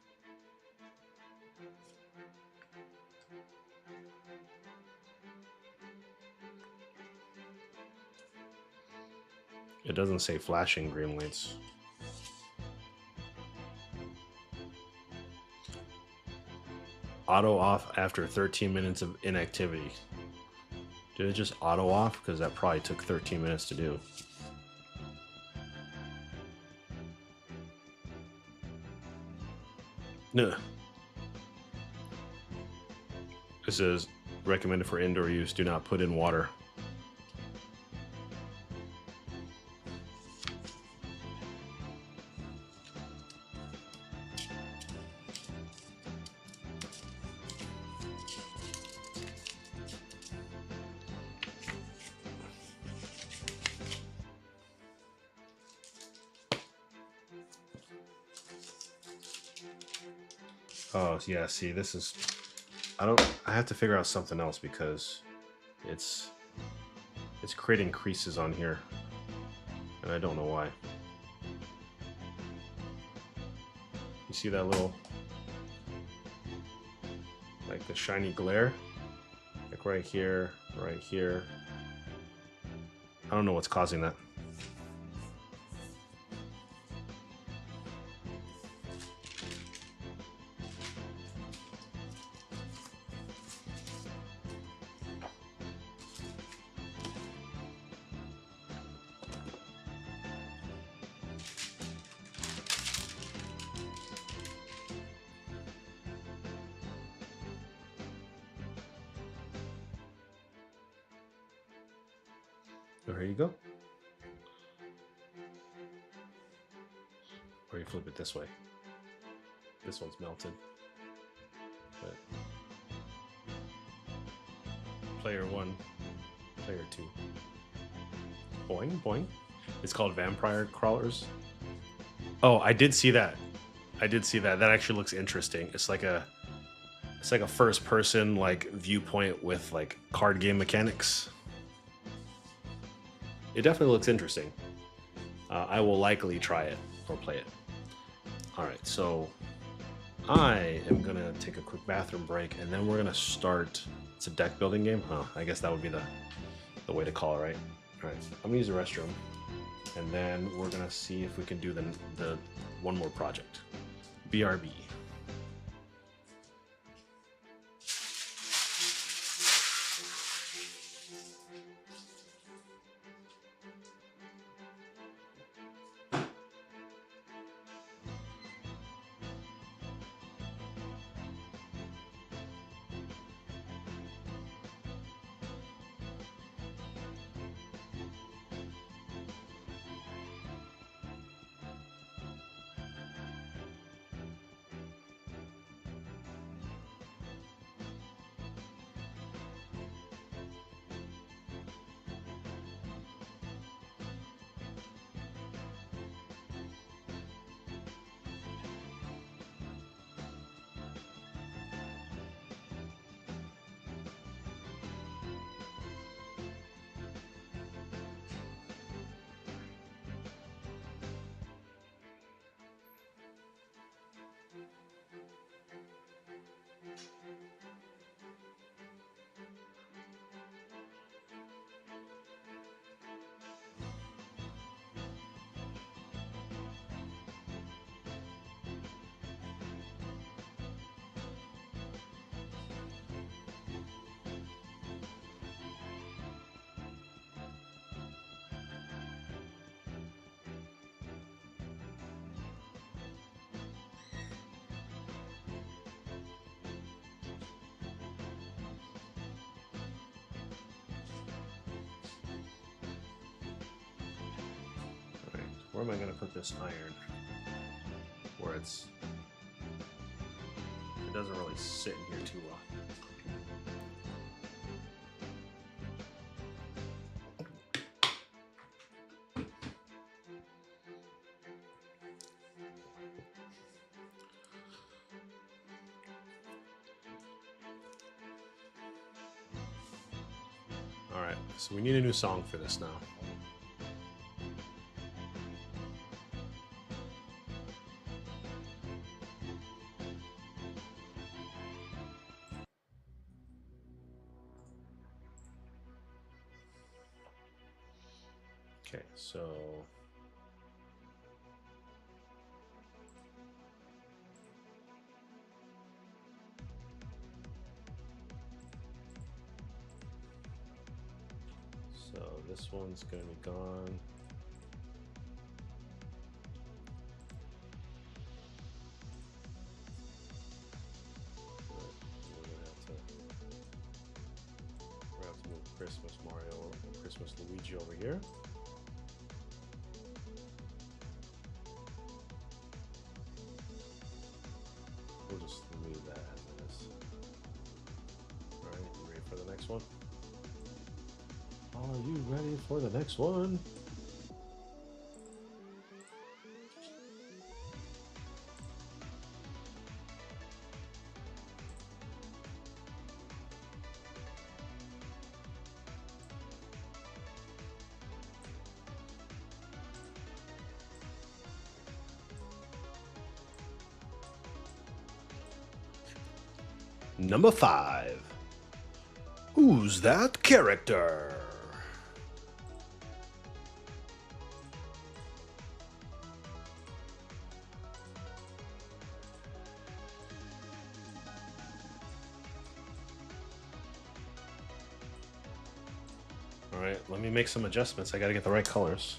It doesn't say flashing green lights. Auto off after 13 minutes of inactivity. Did it just auto off? Because that probably took 13 minutes to do. No. This is recommended for indoor use. Do not put in water. Oh, yeah, see, this is... I have to figure out something else because it's creating creases on here. And I don't know why. You see that little... like the shiny glare? Like right here, right here. I don't know what's causing that. There you go. Or you flip it this way. This one's melted. But player 1, player 2. Boing, boing. It's called Vampire Crawlers. Oh, I did see that. I did see that. That actually looks interesting. It's like a first person like viewpoint with like card game mechanics. It definitely looks interesting. I will likely try it or play it. All right, so I am gonna take a quick bathroom break, and then we're gonna start. It's a deck building game. Huh? I guess that would be the way to call it, right? All right, I'm gonna use the restroom, and then we're gonna see if we can do the one more project. BRB. Where am I going to put this iron? Where it doesn't really sit in here too well. All right, so we need a new song for this now. Okay, so this one's gonna be gone. We're gonna have to move Christmas Mario and Christmas Luigi over here. We'll just leave that as it is. All right, you ready for the next one? Are you ready for the next one? Number 5. Who's that character? All right, let me make some adjustments. I got to get the right colors.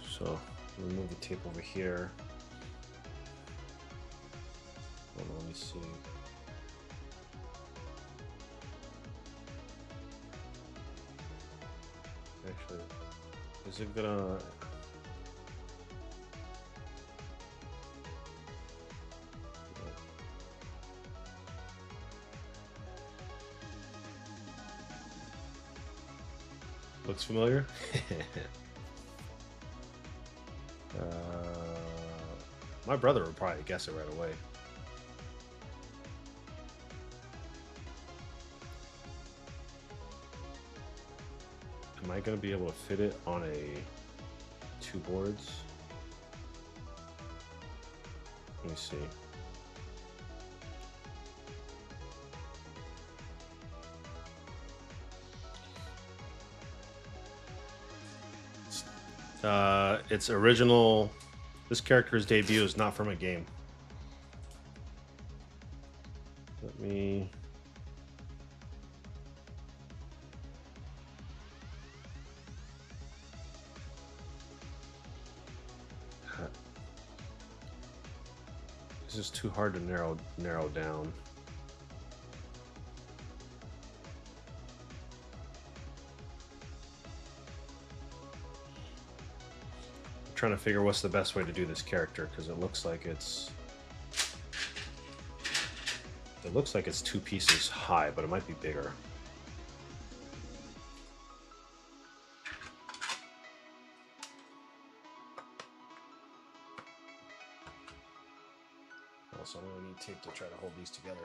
So, remove the tape over here. Hold on, let me see. Actually, is it gonna... Looks familiar? My brother would probably guess it right away. Am I going to be able to fit it on a 2 boards? Let me see. Its original, this character's debut is not from a game. Let me... This is too hard to narrow down. Trying to figure what's the best way to do this character, because it looks like it's 2 pieces high, but it might be bigger. Also, I'm gonna need tape to try to hold these together.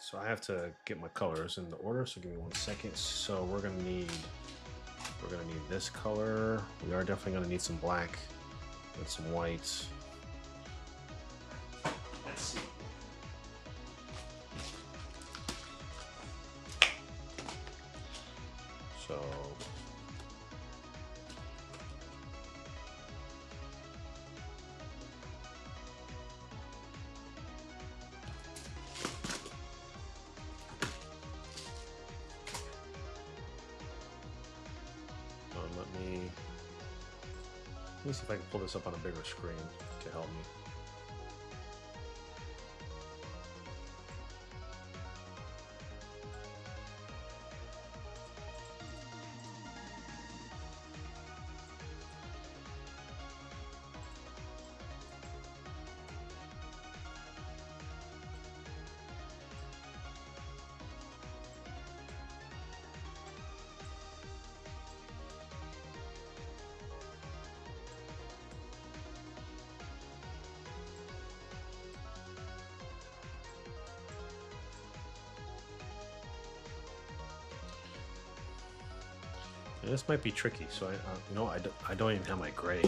So I have to get my colors in the order, so give me 1 second. So we're gonna need this color. We are definitely gonna need some black and some white. Let's see. So me see if I can pull this up on a bigger screen to help me. And this might be tricky, so you know, I don't even have my gray.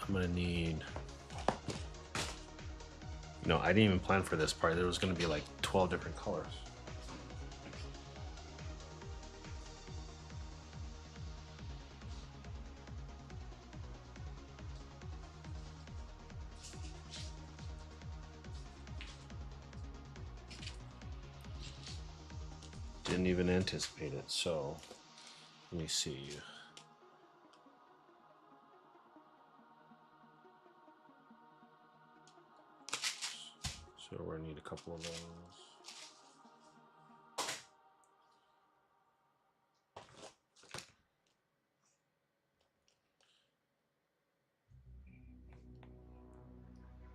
I'm gonna need. No, I didn't even plan for this part. There was gonna be like 12 different colors. Didn't even anticipate it, so let me see. So we're gonna need a couple of those.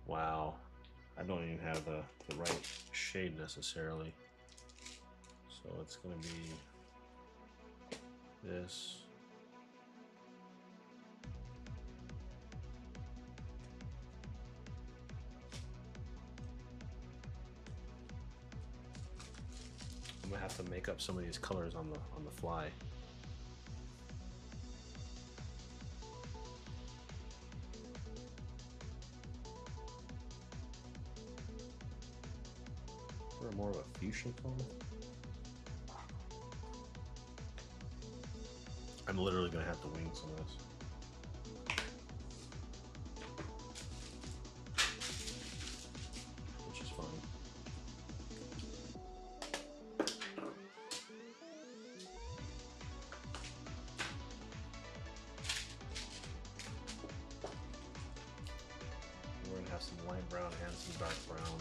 Wow, I don't even have the right shade necessarily. So it's gonna be this. I'm gonna have to make up some of these colors on the fly. Or more of a fuchsia color. I'm literally gonna have to wing some of this. Which is fine. We're gonna have some light brown and some dark brown.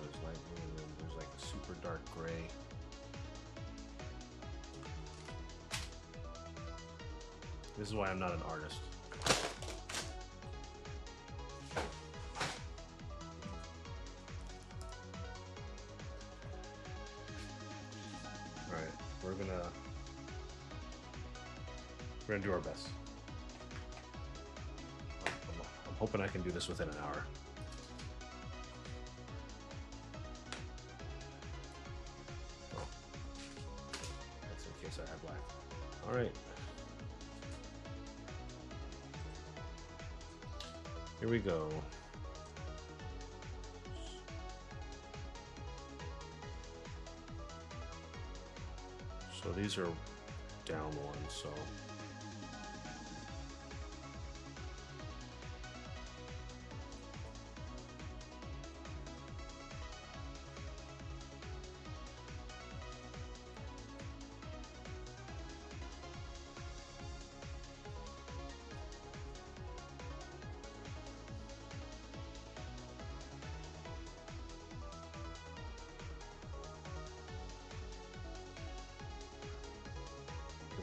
There's light blue and then there's like a super dark gray. This is why I'm not an artist. Alright, we're gonna do our best. I'm hoping I can do this within an hour. Oh. That's in case I have black. Alright. Here we go. So these are down ones, so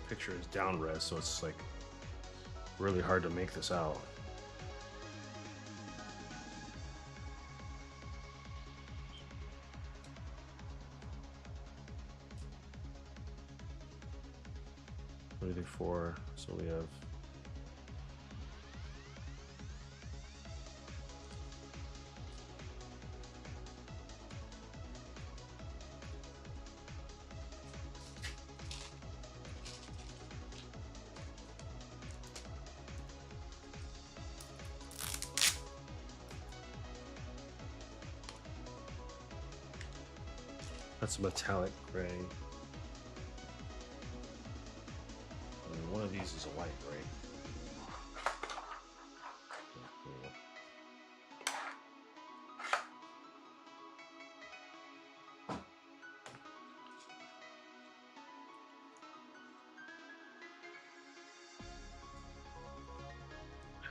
picture is down res, so it's like really hard to make this out. What do you think for? So we have that's a metallic gray. And one of these is a light gray.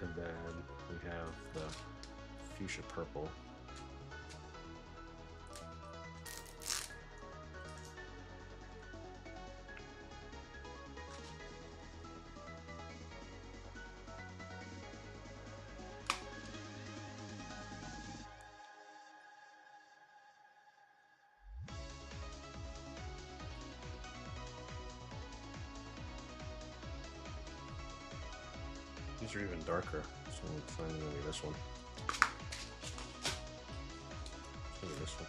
And then we have the fuchsia purple. These are even darker, so it's not even gonna be this one. It's gonna be this one.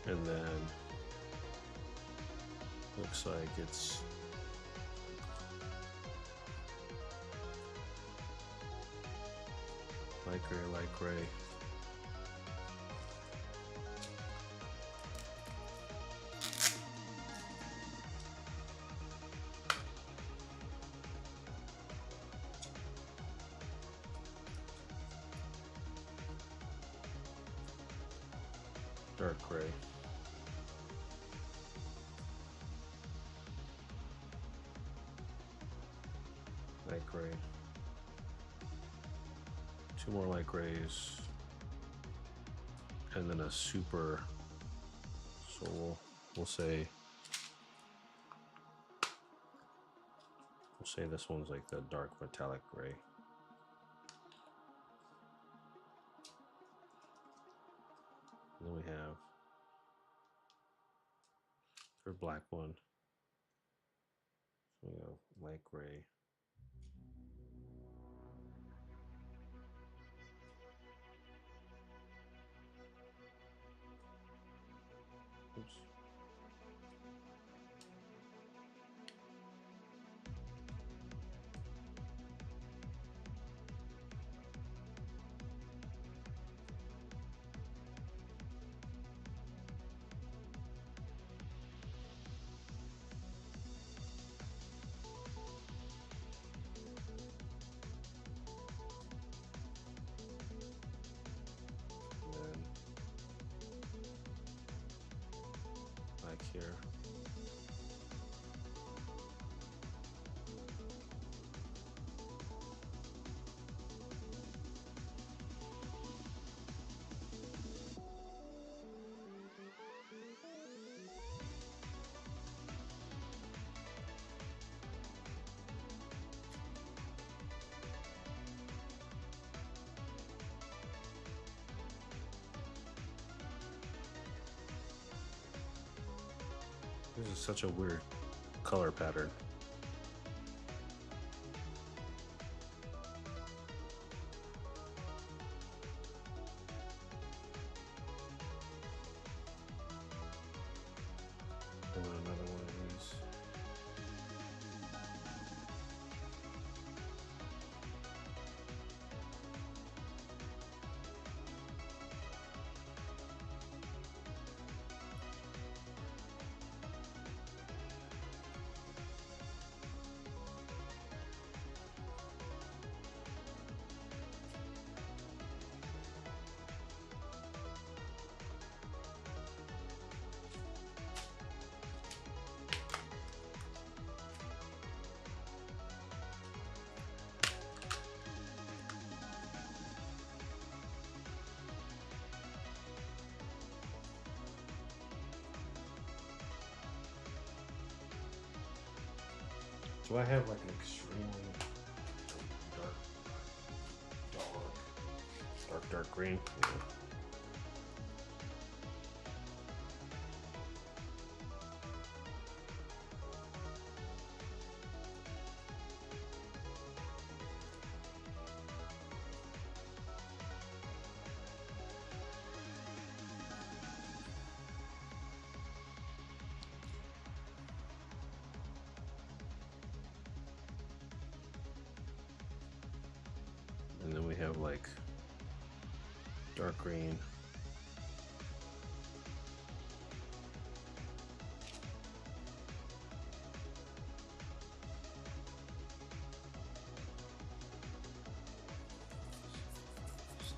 And then looks like it's light gray. Dark gray. Light gray. Two more light grays. And then a super, so we'll say this one's like the dark metallic gray. And then we have our black one. So we have light gray. Oops. Back here. This is such a weird color pattern. And then another one of these. Do I have like an extremely dark green? Yeah. have like dark green.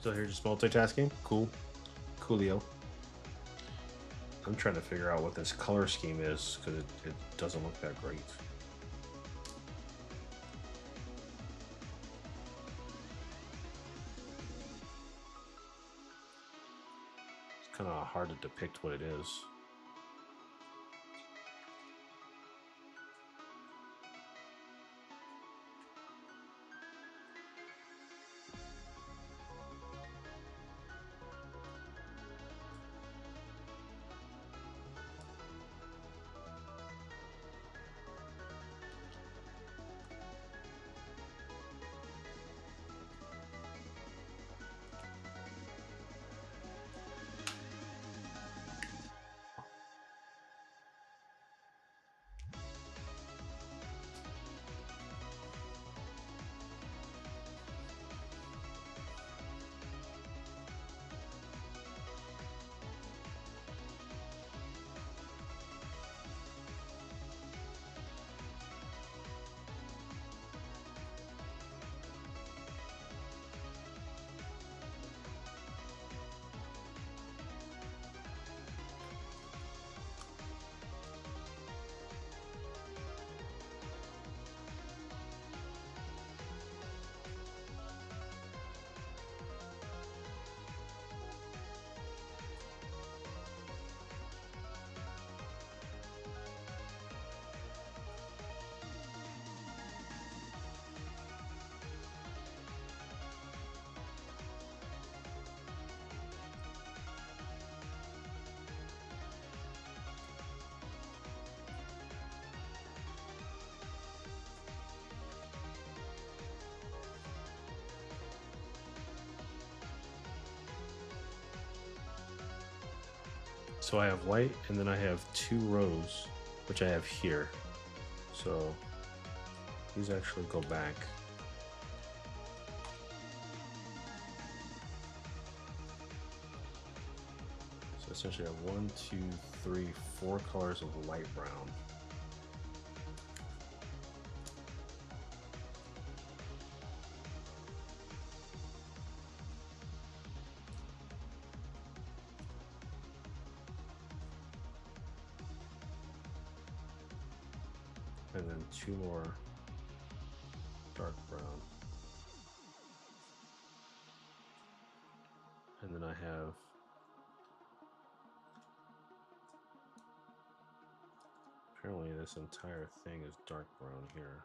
Still here just multitasking? Cool. Coolio. I'm trying to figure out what this color scheme is because it doesn't look that great. It's kind of hard to depict what it is. So I have white, and then I have 2 rows, which I have here. So these actually go back. So essentially I have 1, 2, 3, 4 colors of light brown. And then 2 more dark brown. And then I have apparently this entire thing is dark brown here.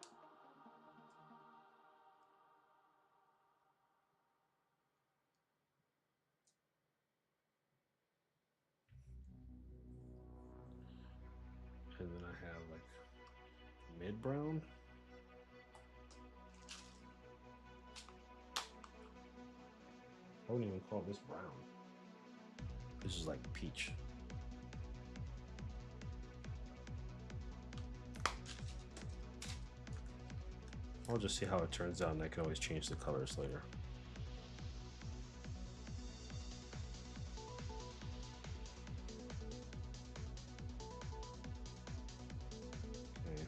And then I have like mid brown. I wouldn't even call this brown. This is like peach. I'll just see how it turns out, and I can always change the colors later. Okay.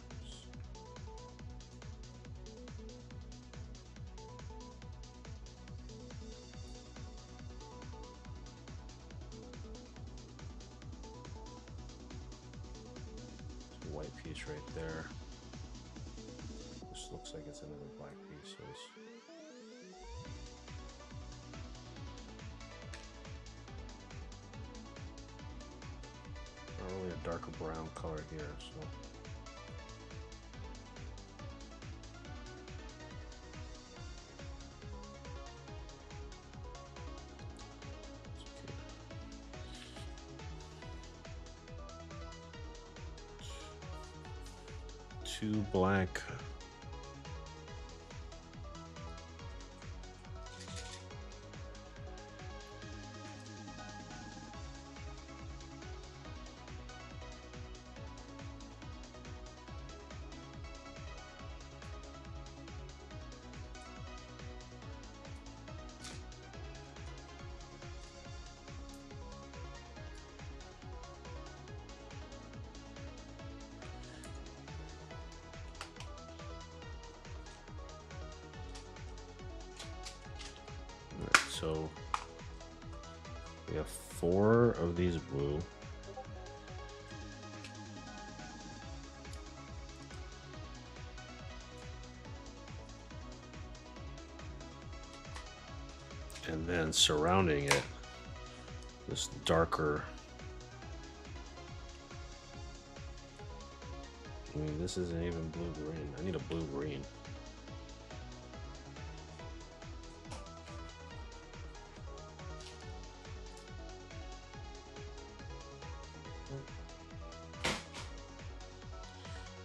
White piece right there. This looks like it's another black piece. So it's not really a darker brown color here, so. Two black. So we have 4 of these blue. And then surrounding it, this darker. I mean, this isn't even blue-green. I need a blue-green.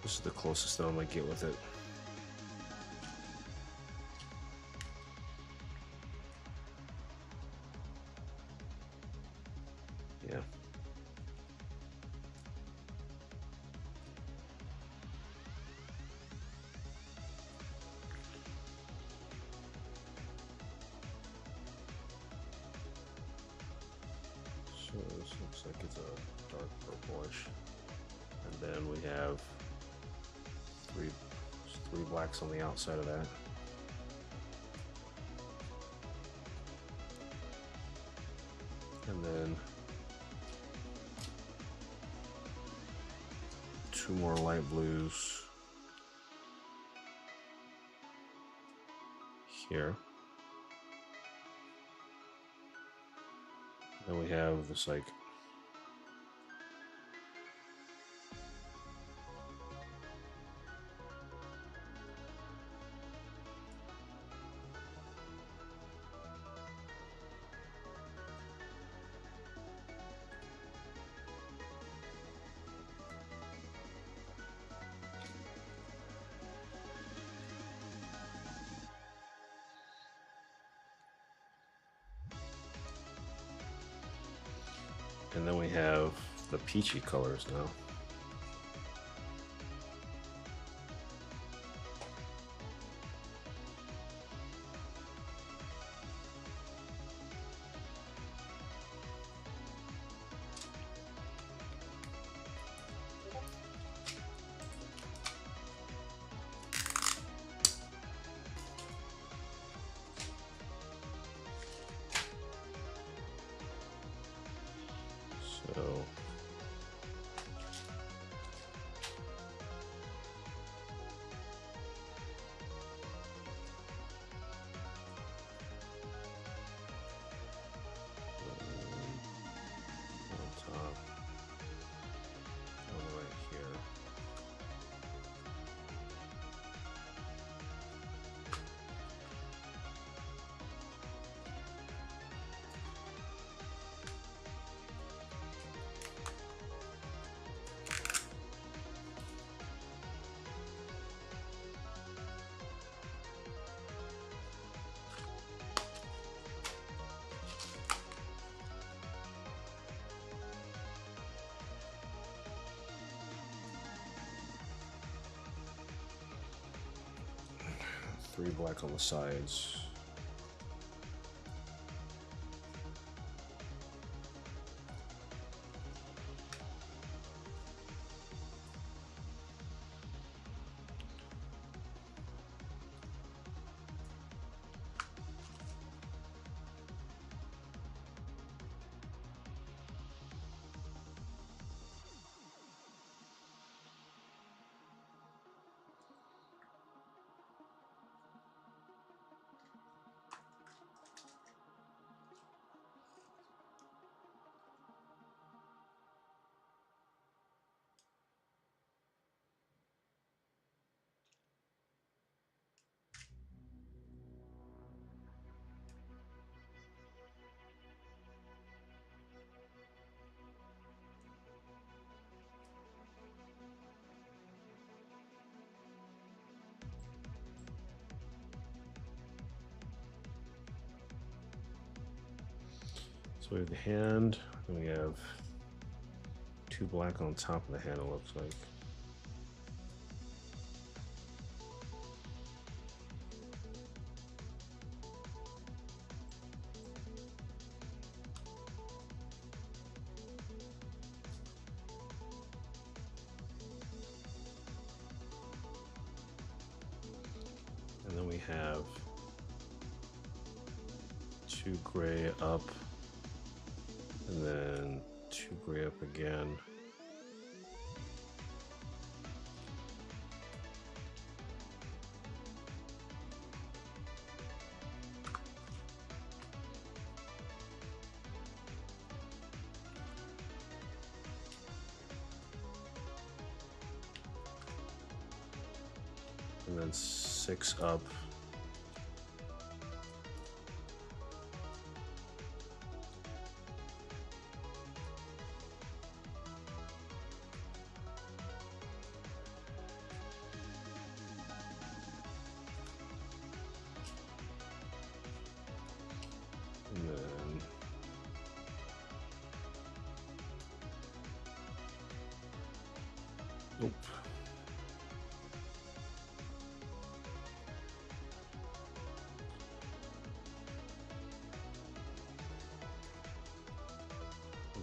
This is the closest that I'm gonna get with it. Yeah. So this looks like it's a dark purplish. And then we have three blacks on the outside of that. And then 2 more light blues here. Then we have this like and then we have the peachy colors now. So on top, one right here. Three black on the sides. So we have the hand, and we have 2 black on top of the hand, it looks like. And then we have 2 gray up, and then 2 gray up again. And then 6 up. And then nope.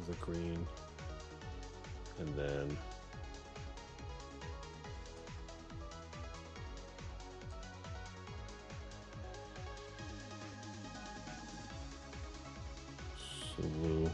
The green, and then blue.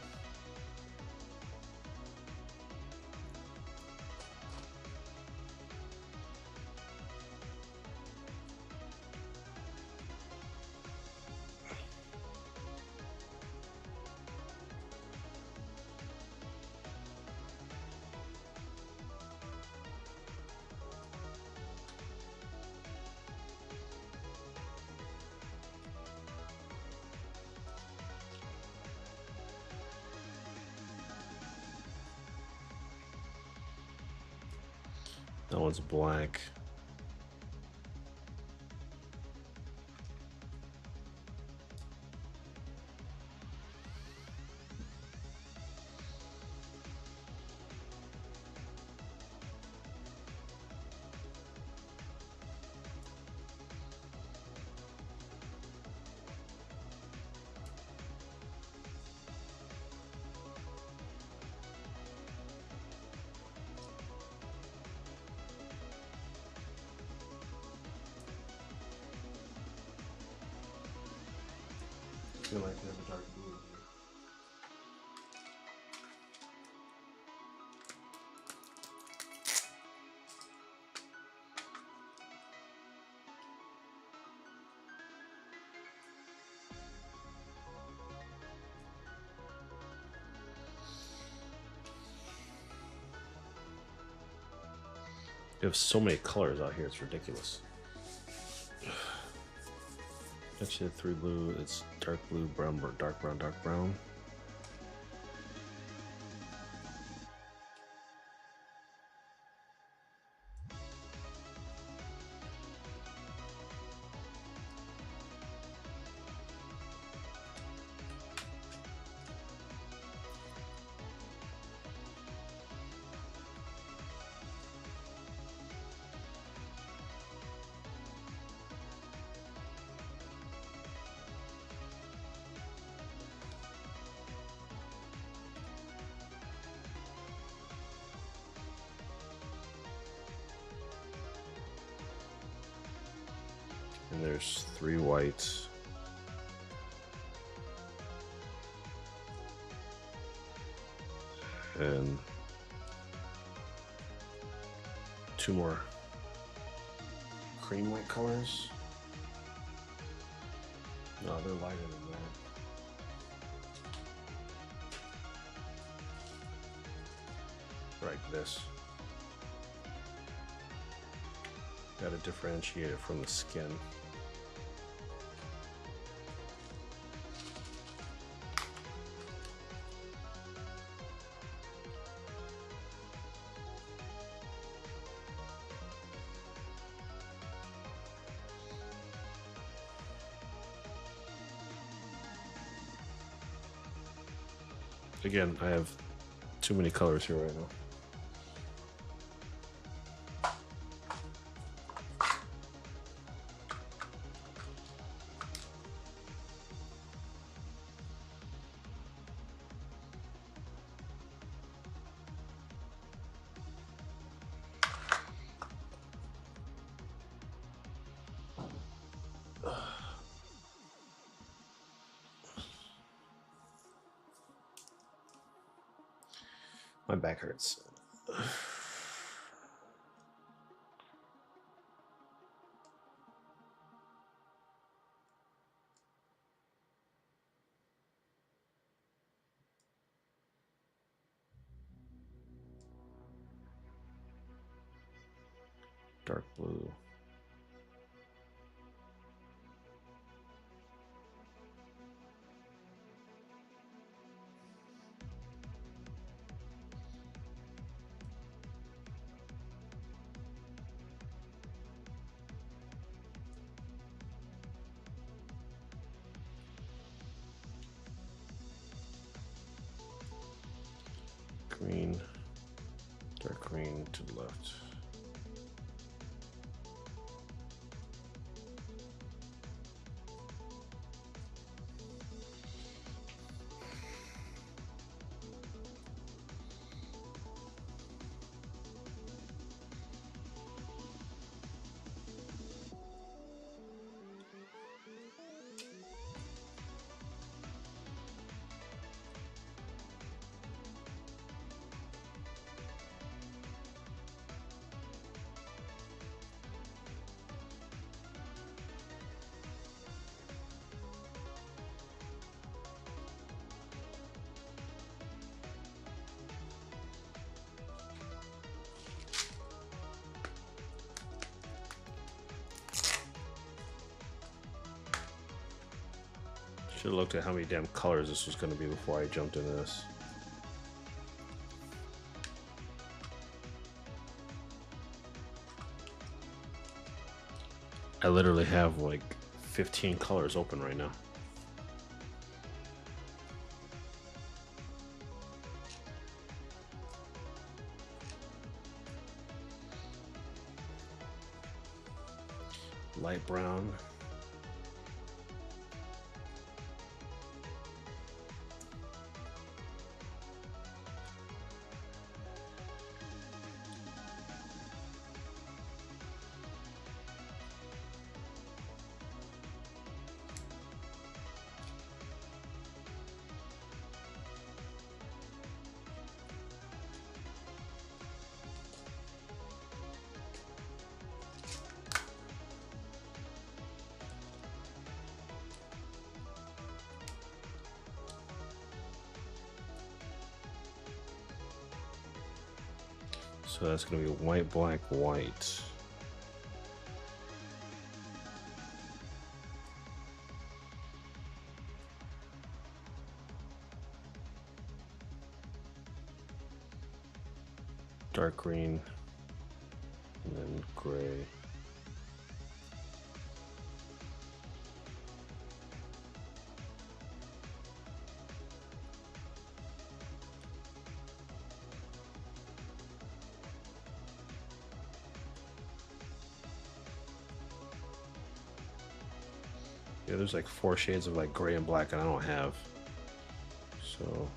That one's black. I feel like there's a dark blue here. You have so many colors out here, it's ridiculous. Actually, 3 blue, it's dark blue, brown, dark brown, dark brown. And there's 3 whites. And 2 more cream white colors. No, they're lighter than that. Like this. Got to differentiate it from the skin. Again, I have too many colors here right now. My back hurts. Dark blue. Green. Dark green to the left. Should have looked at how many damn colors this was going to be before I jumped into this. I literally have like 15 colors open right now. Light brown. So that's going to be white, black, white. Dark green, and then gray. Yeah, there's like 4 shades of like gray and black, and I don't have. So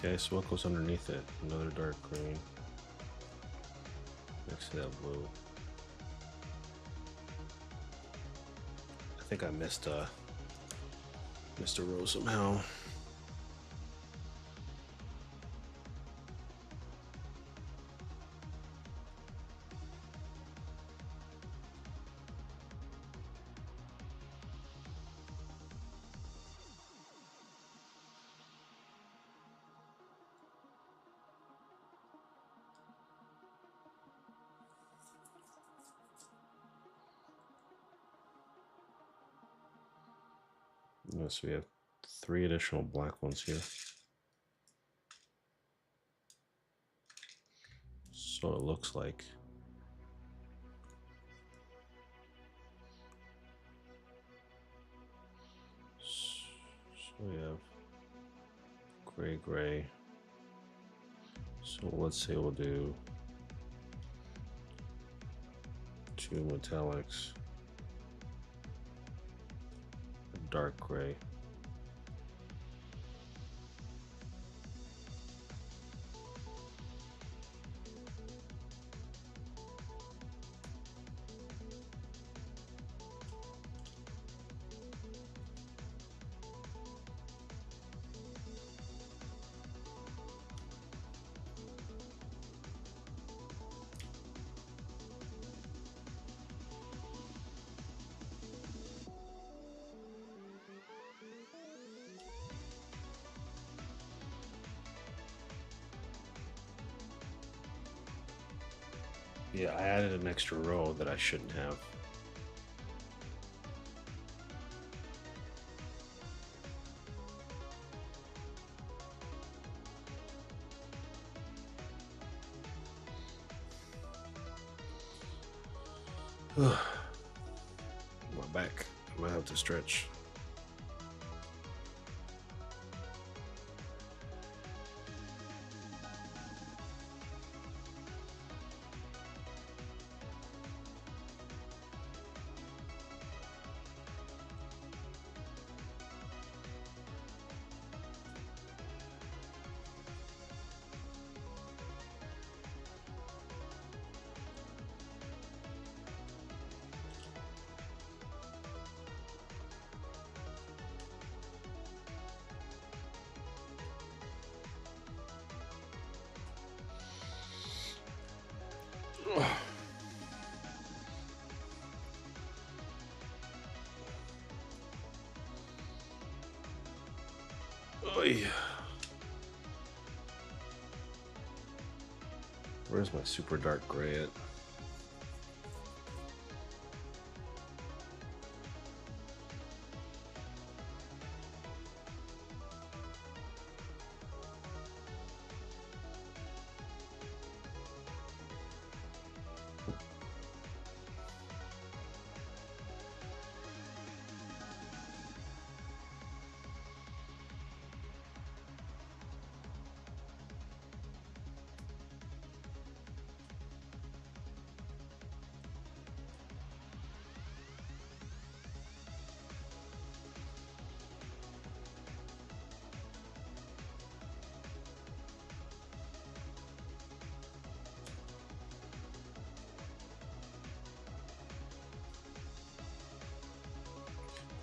Okay, so what goes underneath it? Another dark green. Next to that blue. I think I missed a row somehow. So we have 3 additional black ones here. So it looks like. So we have gray, gray. So let's say we'll do 2 metallics, dark gray. Yeah, I added an extra row that I shouldn't have. My back, I might have to stretch. Oy. Where's my super dark gray at?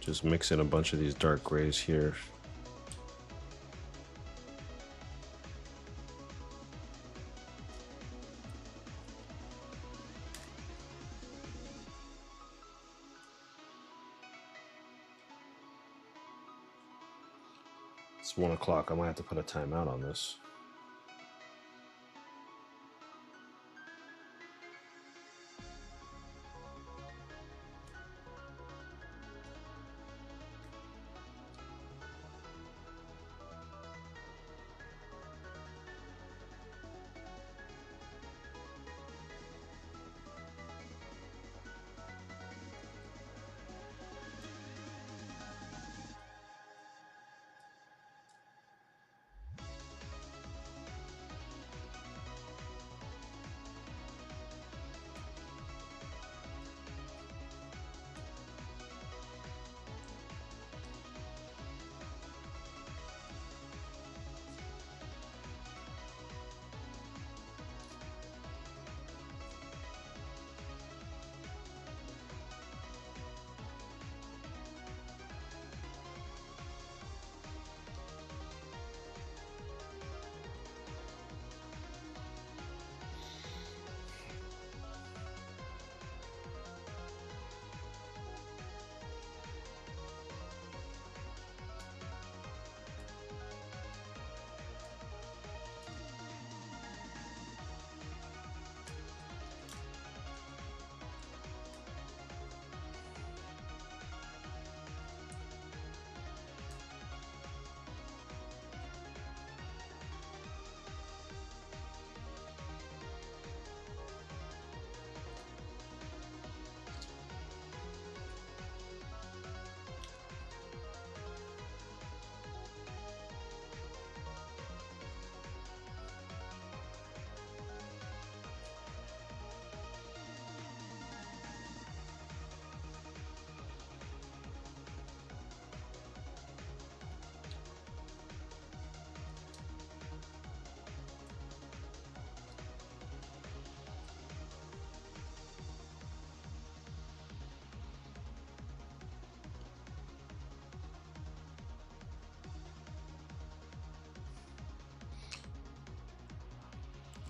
Just mix in a bunch of these dark grays here. It's 1 o'clock. I might have to put a timeout on this.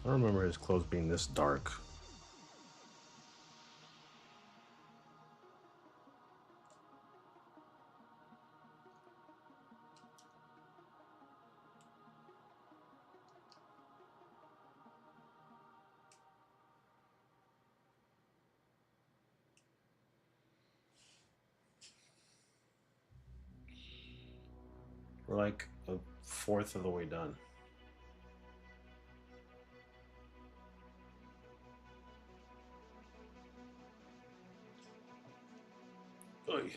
I remember his clothes being this dark. We're like a fourth of the way done. Oy.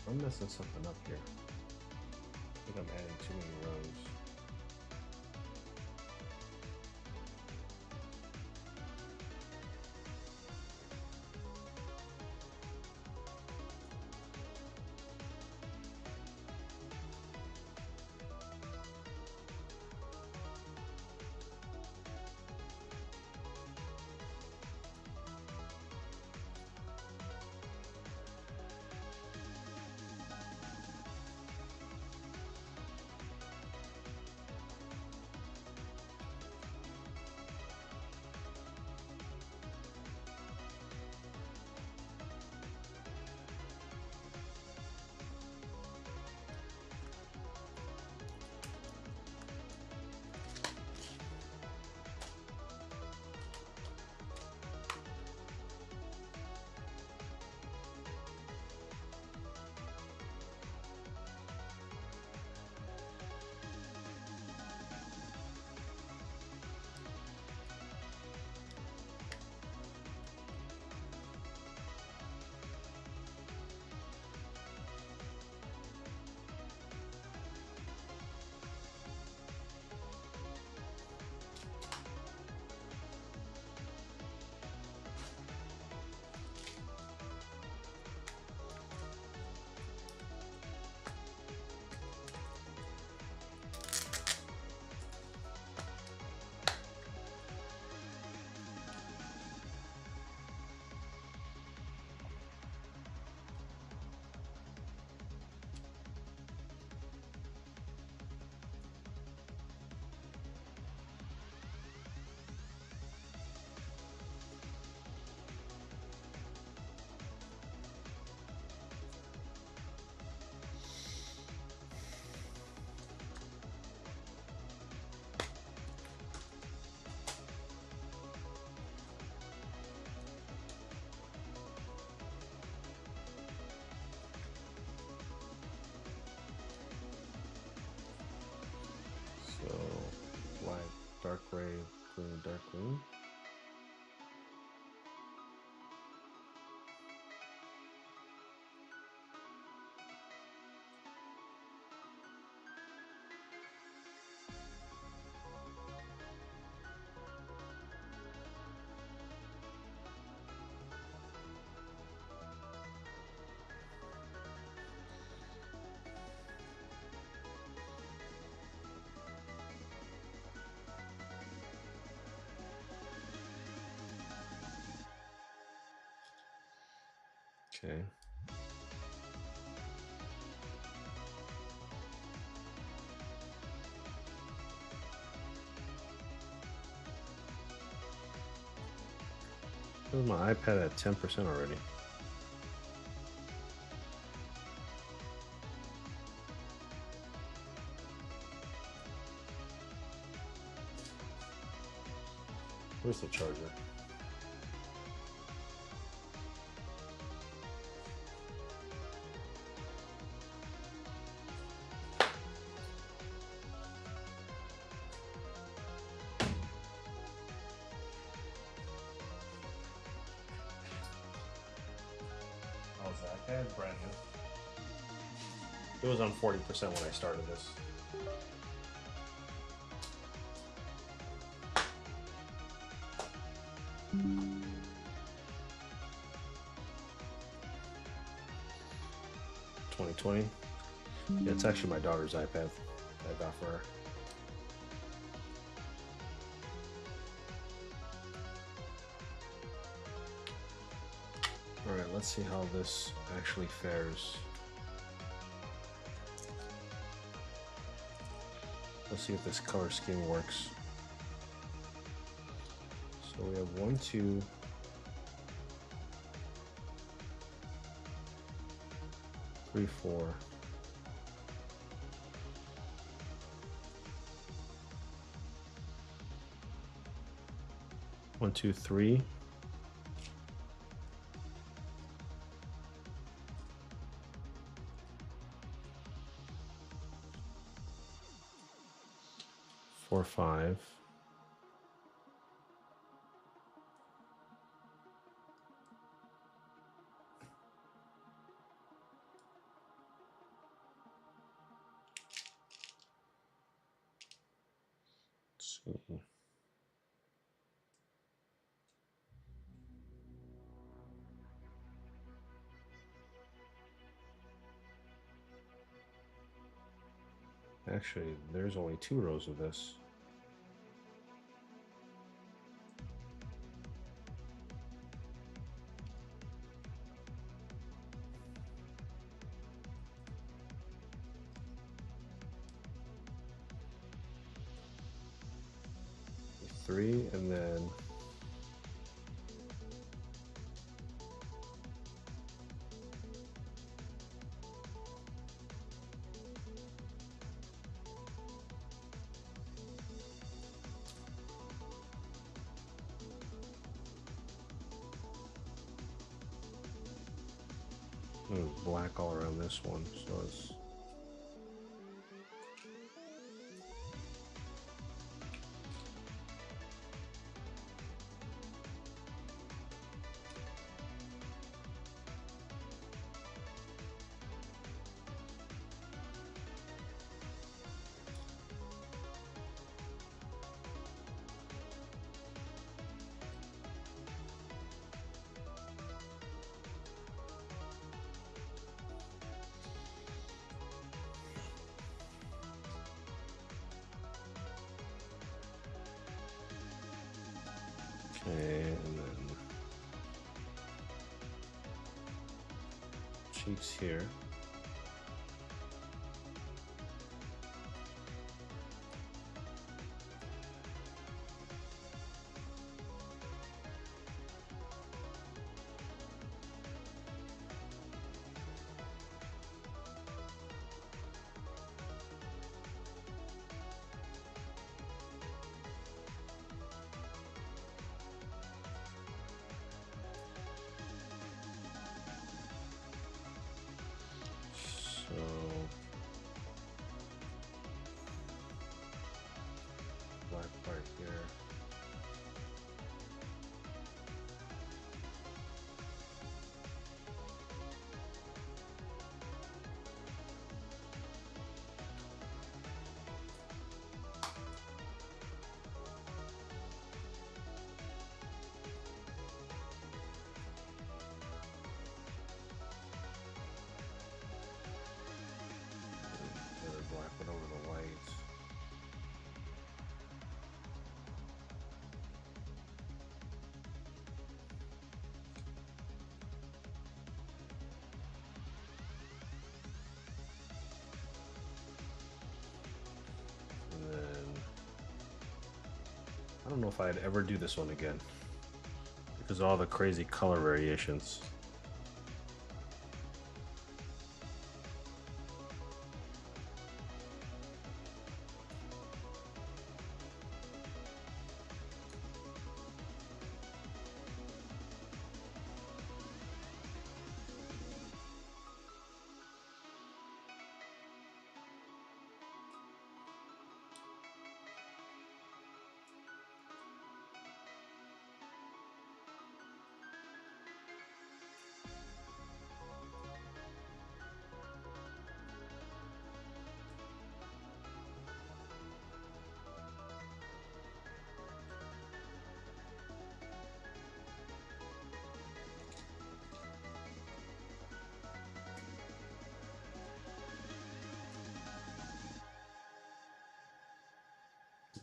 I'm messing something up here. I think I'm adding too many rows. So, black, dark gray, green, dark green. Okay. This is my iPad at 10% already. Where's the charger? it's brand new. It was on 40% when I started this. $2020. Yeah, it's actually my daughter's iPad I got for her. All right, let's see how this actually fares. Let's see if this color scheme works. So we have 1, 2, 3, 4. 1, 2, 3. 4, 5. Let's see. Actually, there's only 2 rows of this. Three, and then there's black all around this one, so it's okay, and then cheeks here. So black part here. The other black one over the white. And then I don't know if I'd ever do this one again because of all the crazy color variations.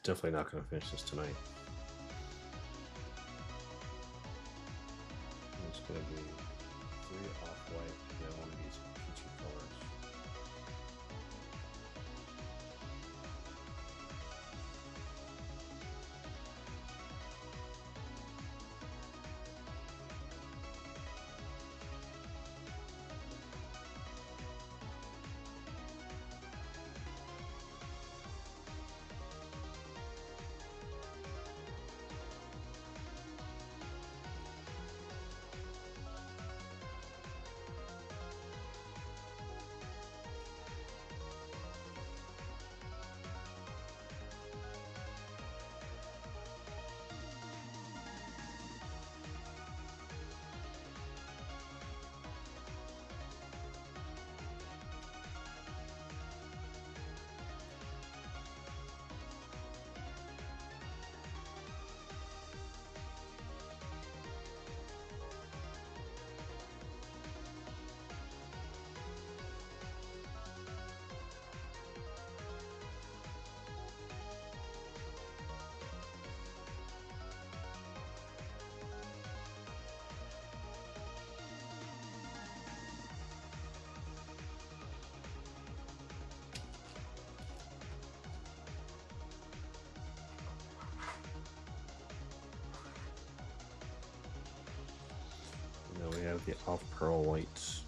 Definitely not going to finish this tonight. It's going to be 3 off-white and then one of these peachy colors. And then we have the off pearl whites.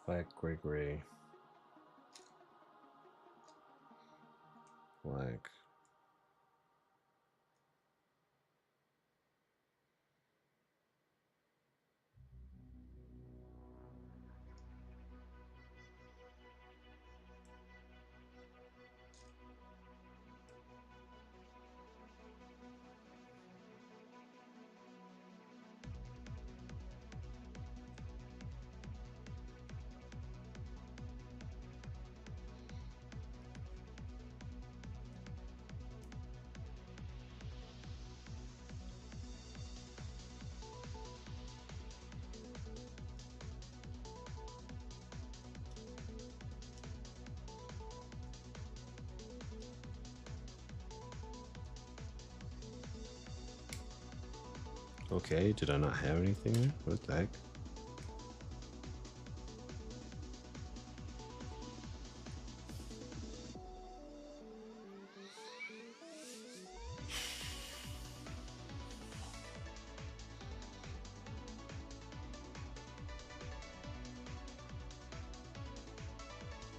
Black, gray, gray. Black. Okay, did I not have anything there? What the heck?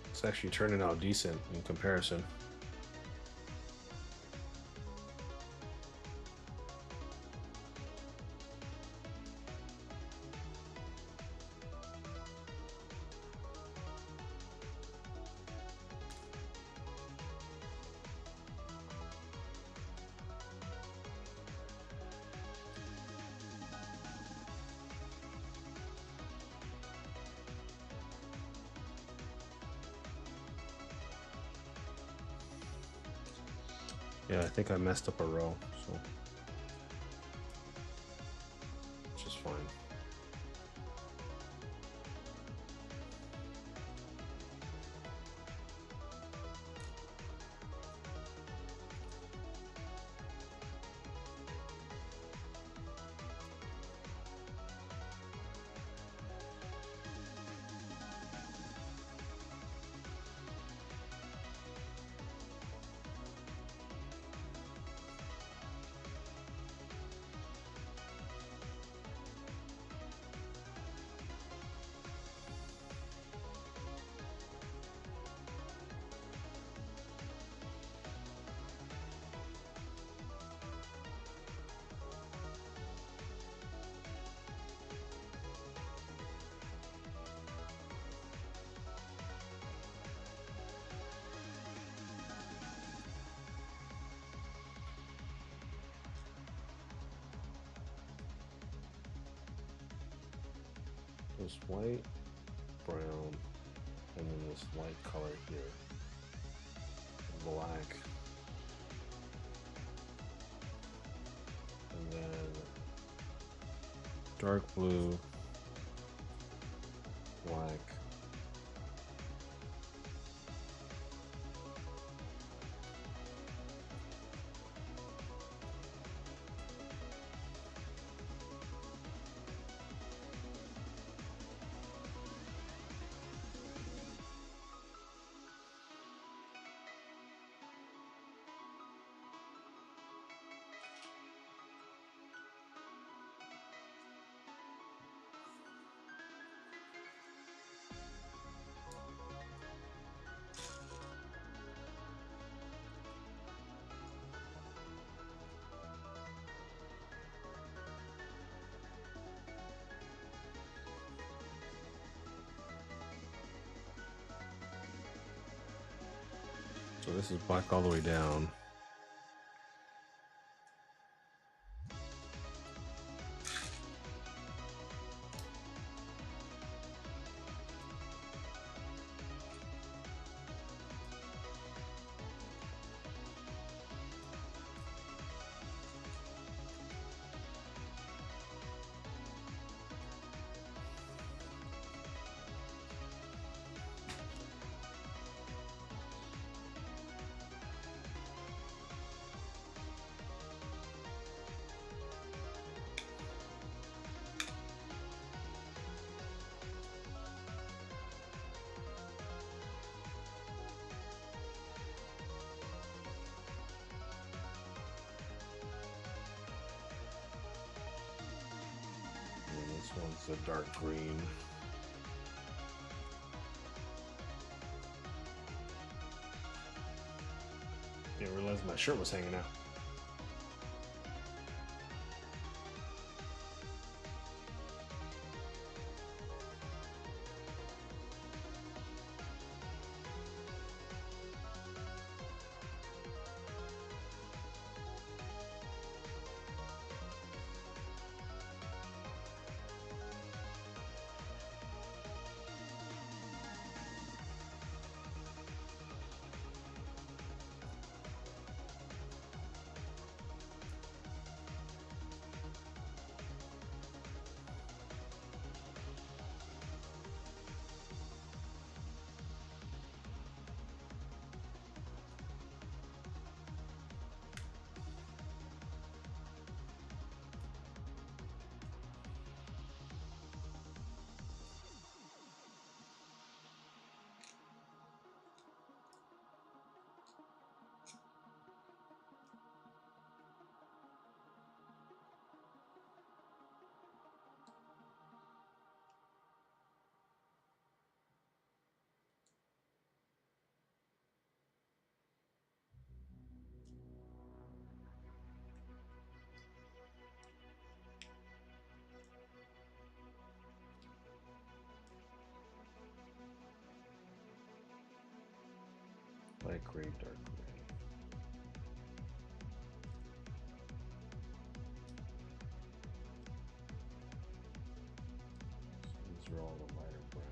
It's actually turning out decent in comparison. Yeah, I think I messed up a row, so which is fine. It was white, brown, And then this light color here, black. And then dark blue, black. So this is black all the way down. This one's a dark green. Didn't realize my shirt was hanging out. Light gray, dark gray. So these are all the lighter brown.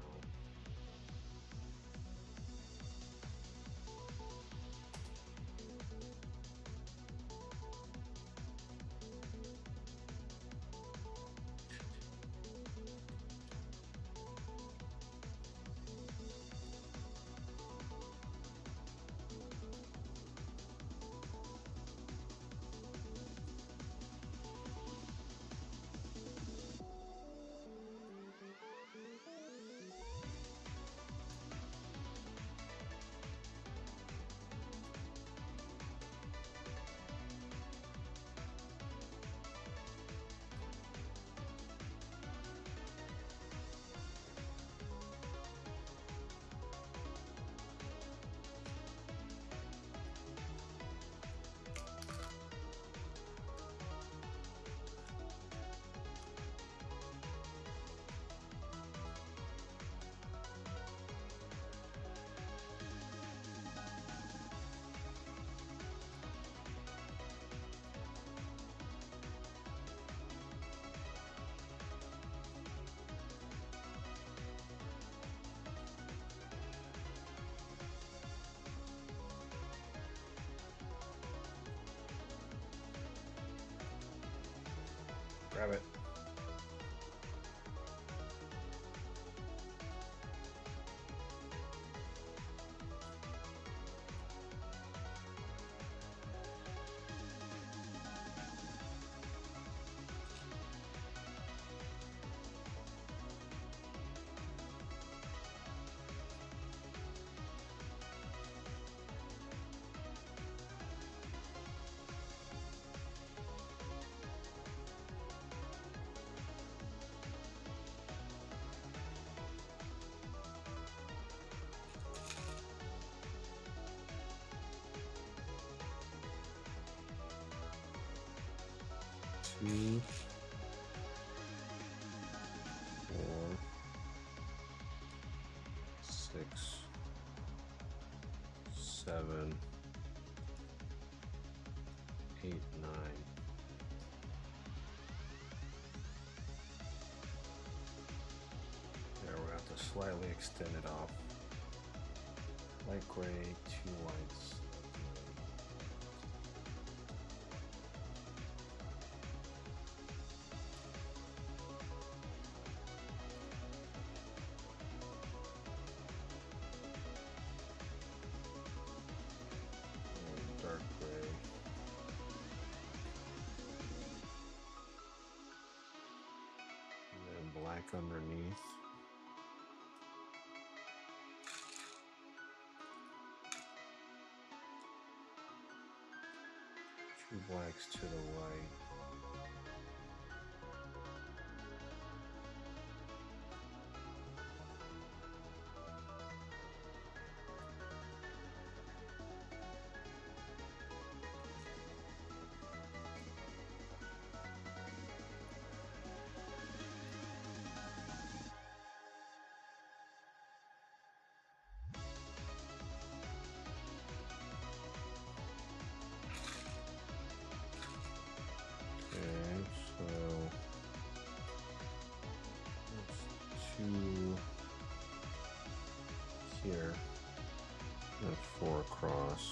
Grab it. Two, 4, 6, 7, 8, 9. There, we're going to have to slightly extend it off. Light gray, 2 whites. And dark gray. And then black underneath. Two blacks to the right. Okay, so that's 2 here and 4 across.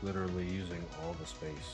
Literally using all the space.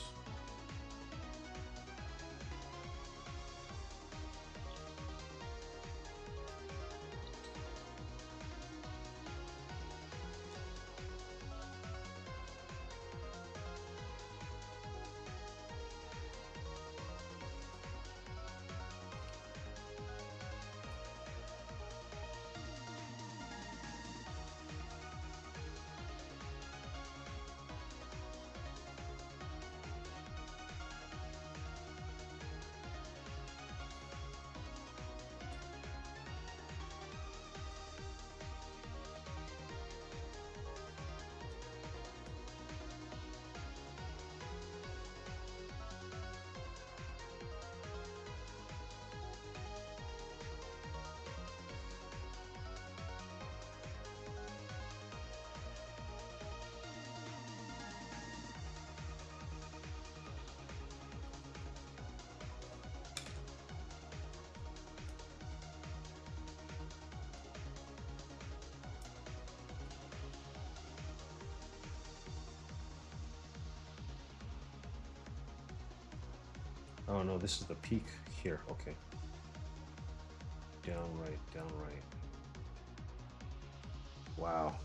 Oh no, this is the peak here. Okay. Down right, down right. Wow.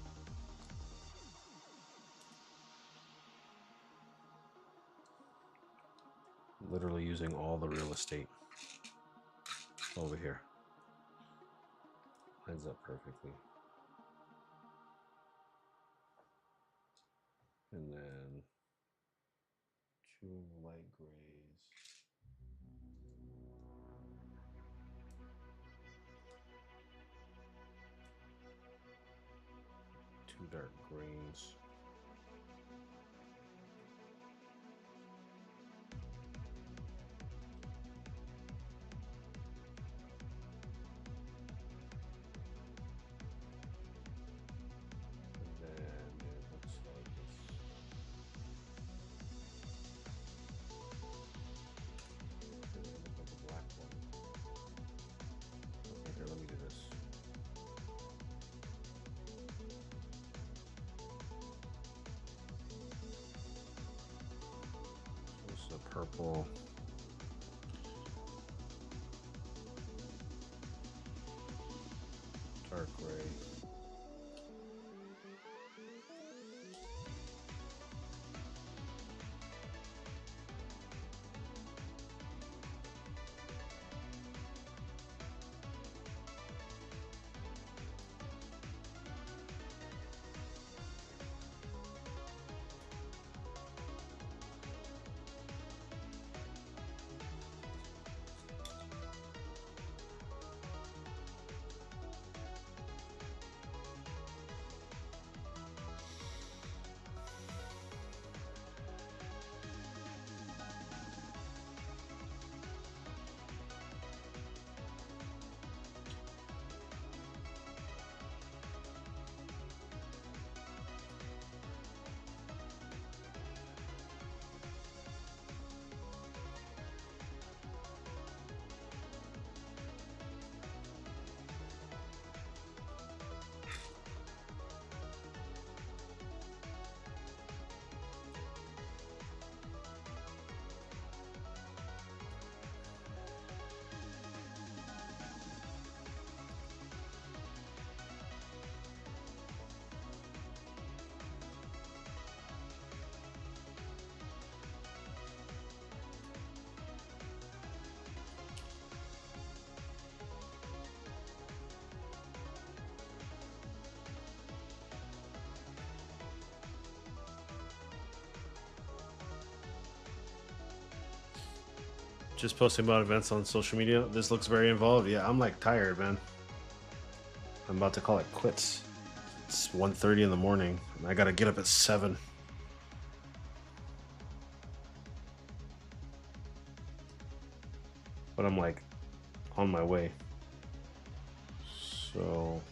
Literally using all the real estate over here. Lines up perfectly. And then 2 light grays. 2 dark greens. And then it looks like it's a black one. Okay, here, let me do this. purple. Dark gray. Just posting about events on social media. This looks very involved. Yeah, I'm like tired, man. I'm about to call it quits. It's 1:30 in the morning, and I gotta get up at 7. But I'm like on my way. So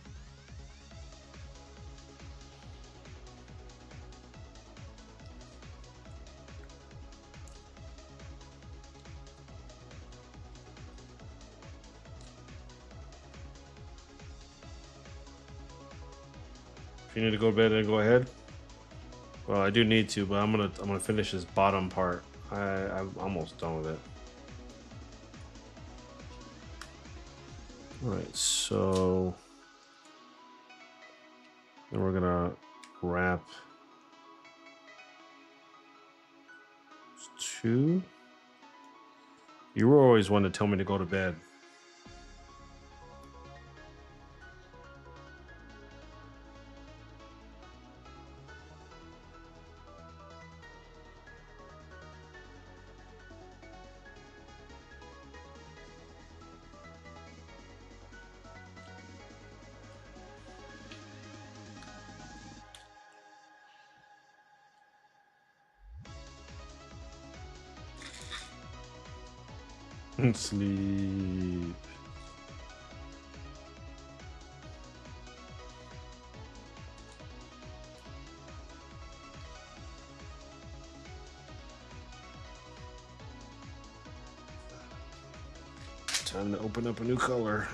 if you need to go to bed, then go ahead. Well, I do need to, but I'm gonna finish this bottom part. I'm almost done with it. All right, so then we're gonna wrap 2. You were always one to tell me to go to bed. Sleep. Time to open up a new color.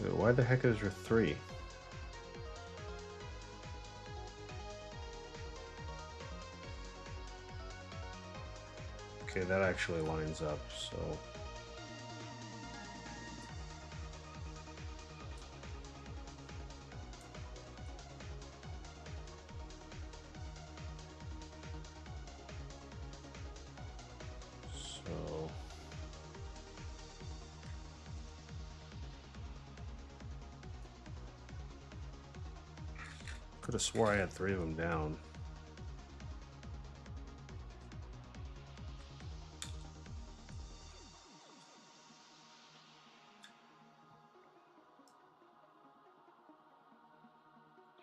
Wait, why the heck is there 3? Okay, that actually lines up, so could have swore I had 3 of them down.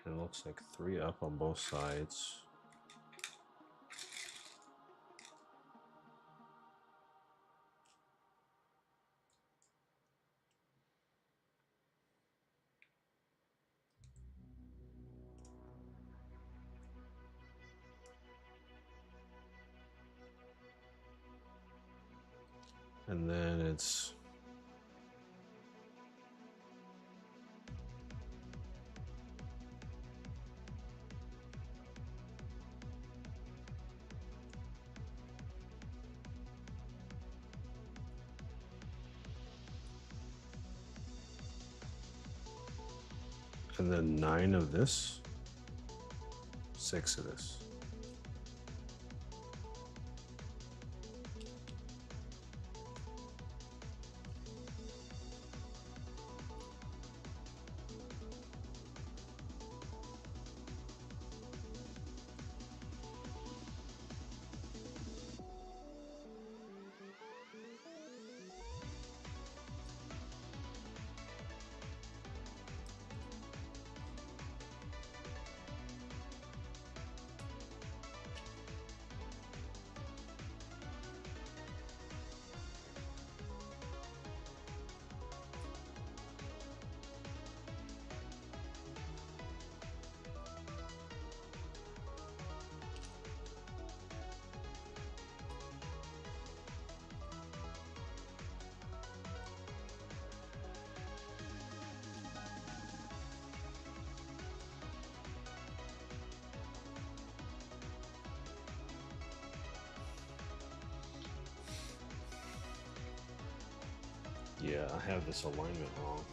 It looks like 3 up on both sides. And then it's and then 9 of this, 6 of this. Yeah, I have this alignment wrong.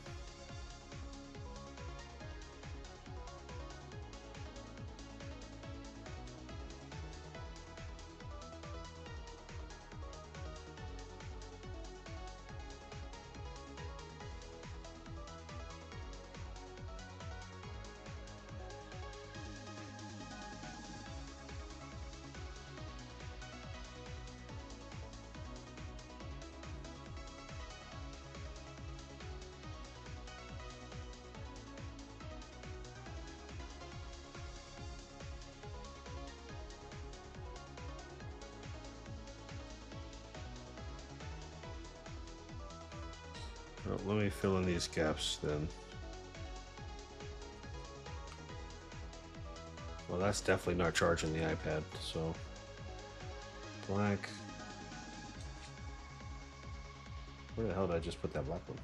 Well, let me fill in these gaps then. Well, that's definitely not charging the iPad, so black. Where the hell did I just put that black one?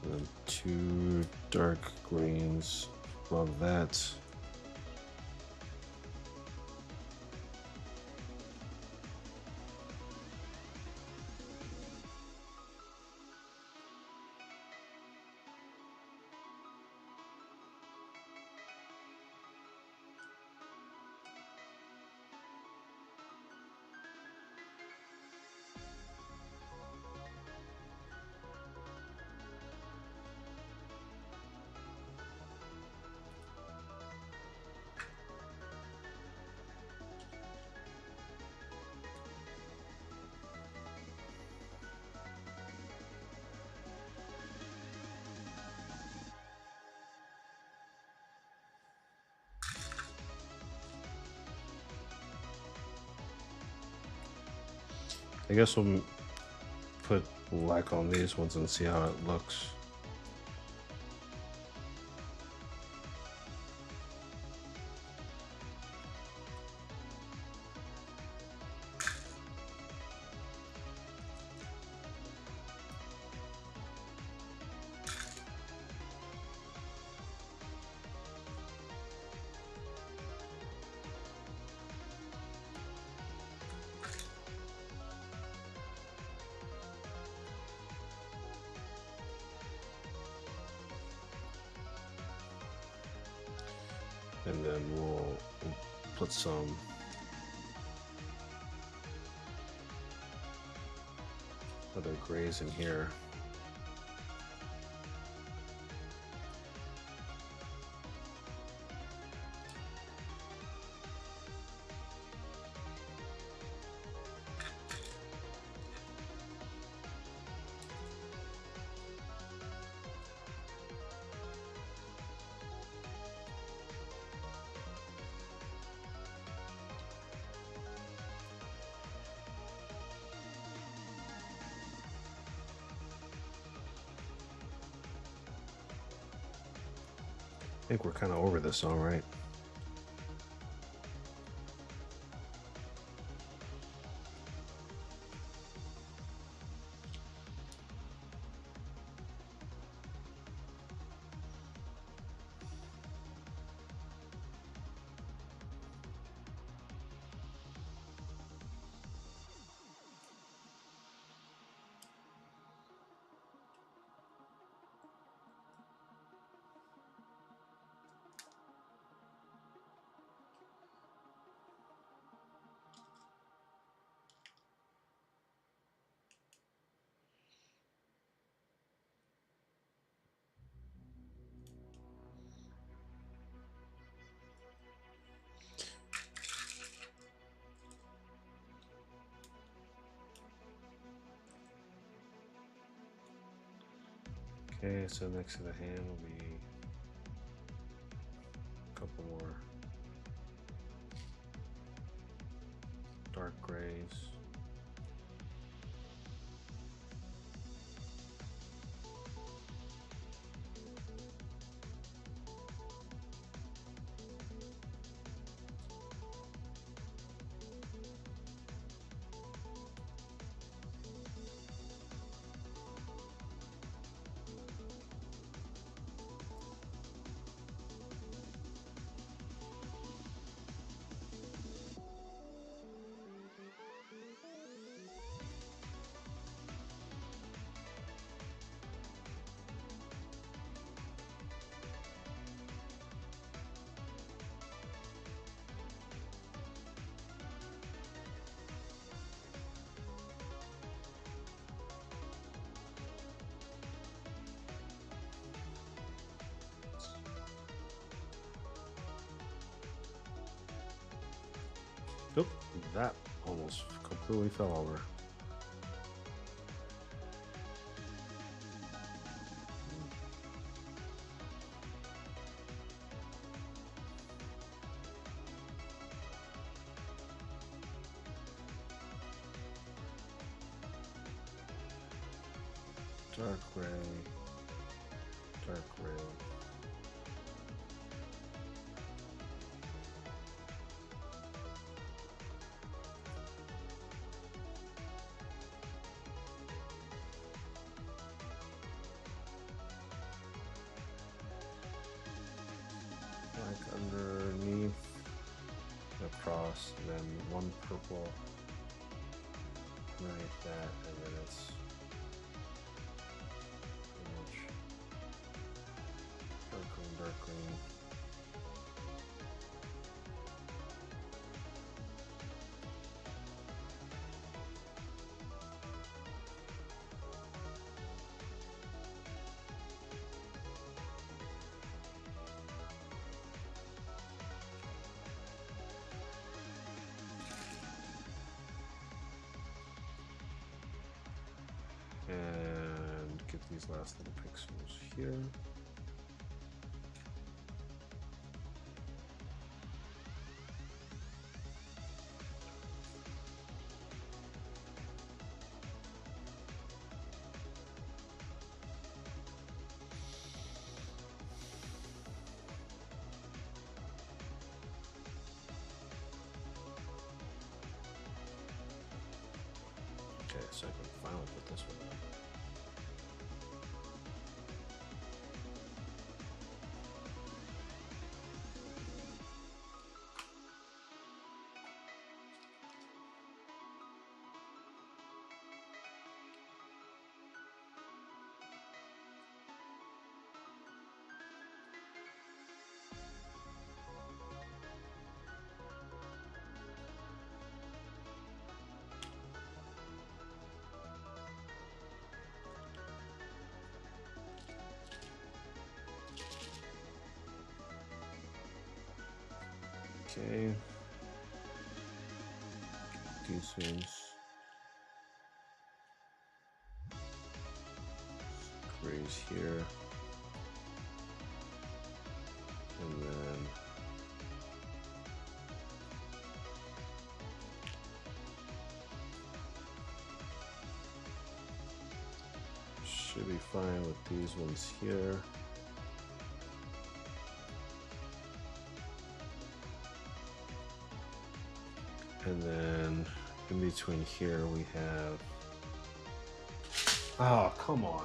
And then 2 dark greens above that. I guess we'll put black on these ones and see how it looks. And then we'll put some other grays in here. I think we're kind of over this song, right? Okay, so next to the hand will be a couple more dark grays. Oop, that almost completely fell over. Dark gray, dark gray. Like underneath, across, and then one purple right that, and then it's pretty much dark green, dark green. And get these last little pixels here. Okay, so I can finally put this one on. Okay. These ones. Grays here. And then should be fine with these ones here. And then in between here we have, oh, come on.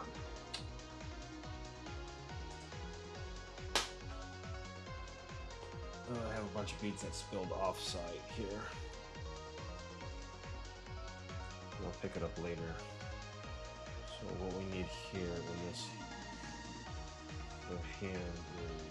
I have a bunch of beads that spilled off site here. I'll pick it up later. So what we need here in this the hand is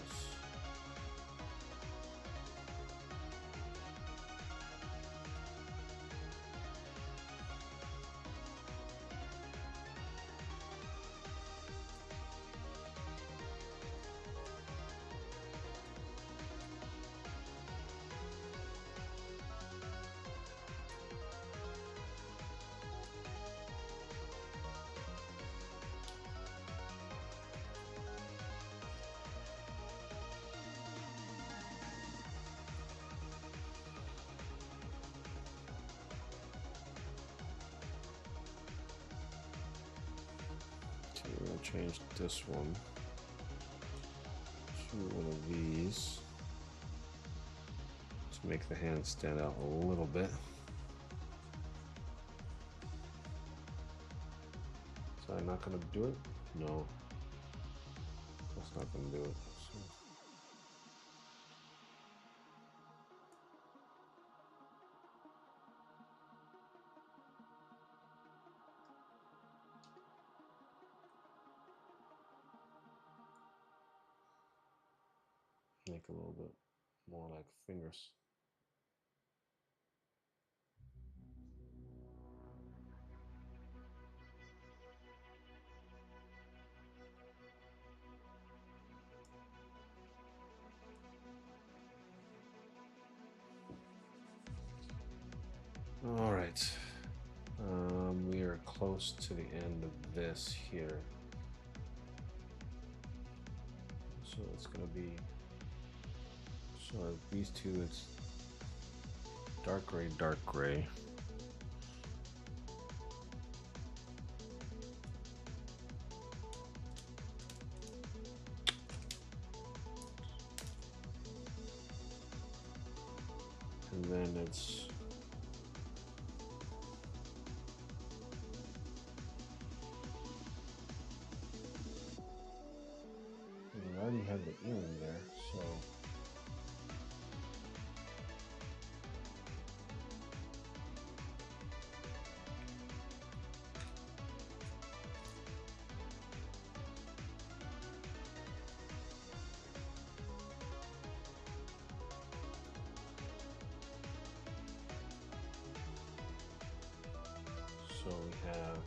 we're going to change this one to one of these to make the hand stand out a little bit. So I'm not going to do it? No. That's not going to do it. So. Make a little bit more like fingers. All right, we are close to the end of this here. So it's gonna be, so these two, it's dark gray, dark gray. And then it's I already have the earring there, so we have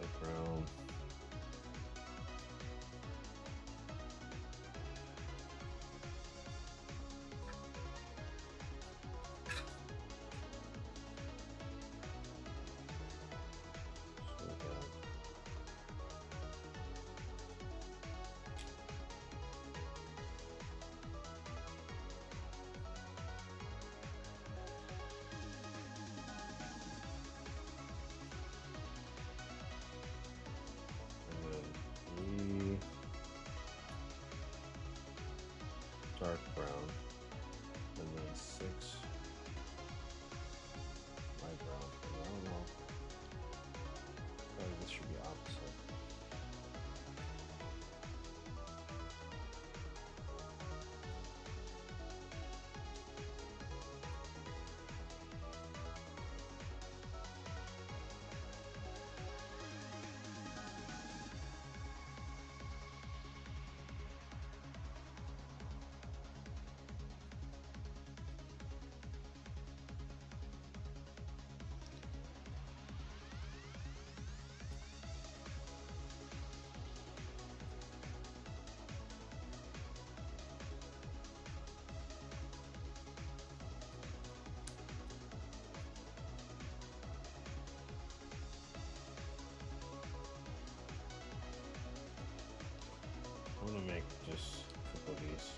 light brown. So we have and then 3 dark brown, and then 6 light brown. I don't know. Probably this should be opposite. gonna make just a couple of these.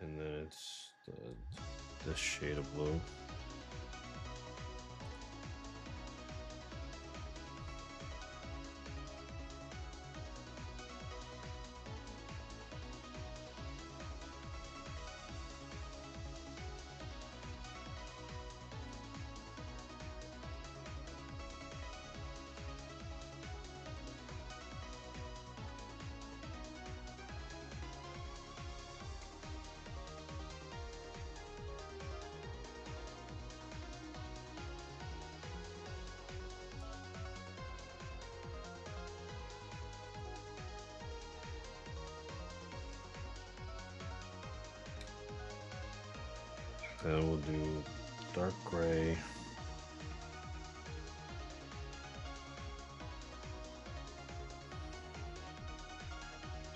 And then it's this shade of blue. Then we'll do dark gray.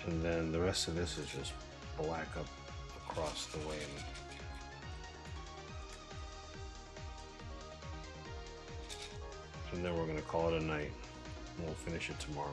And then the rest of this is just black up across the way. And then we're gonna call it a night. And we'll finish it tomorrow.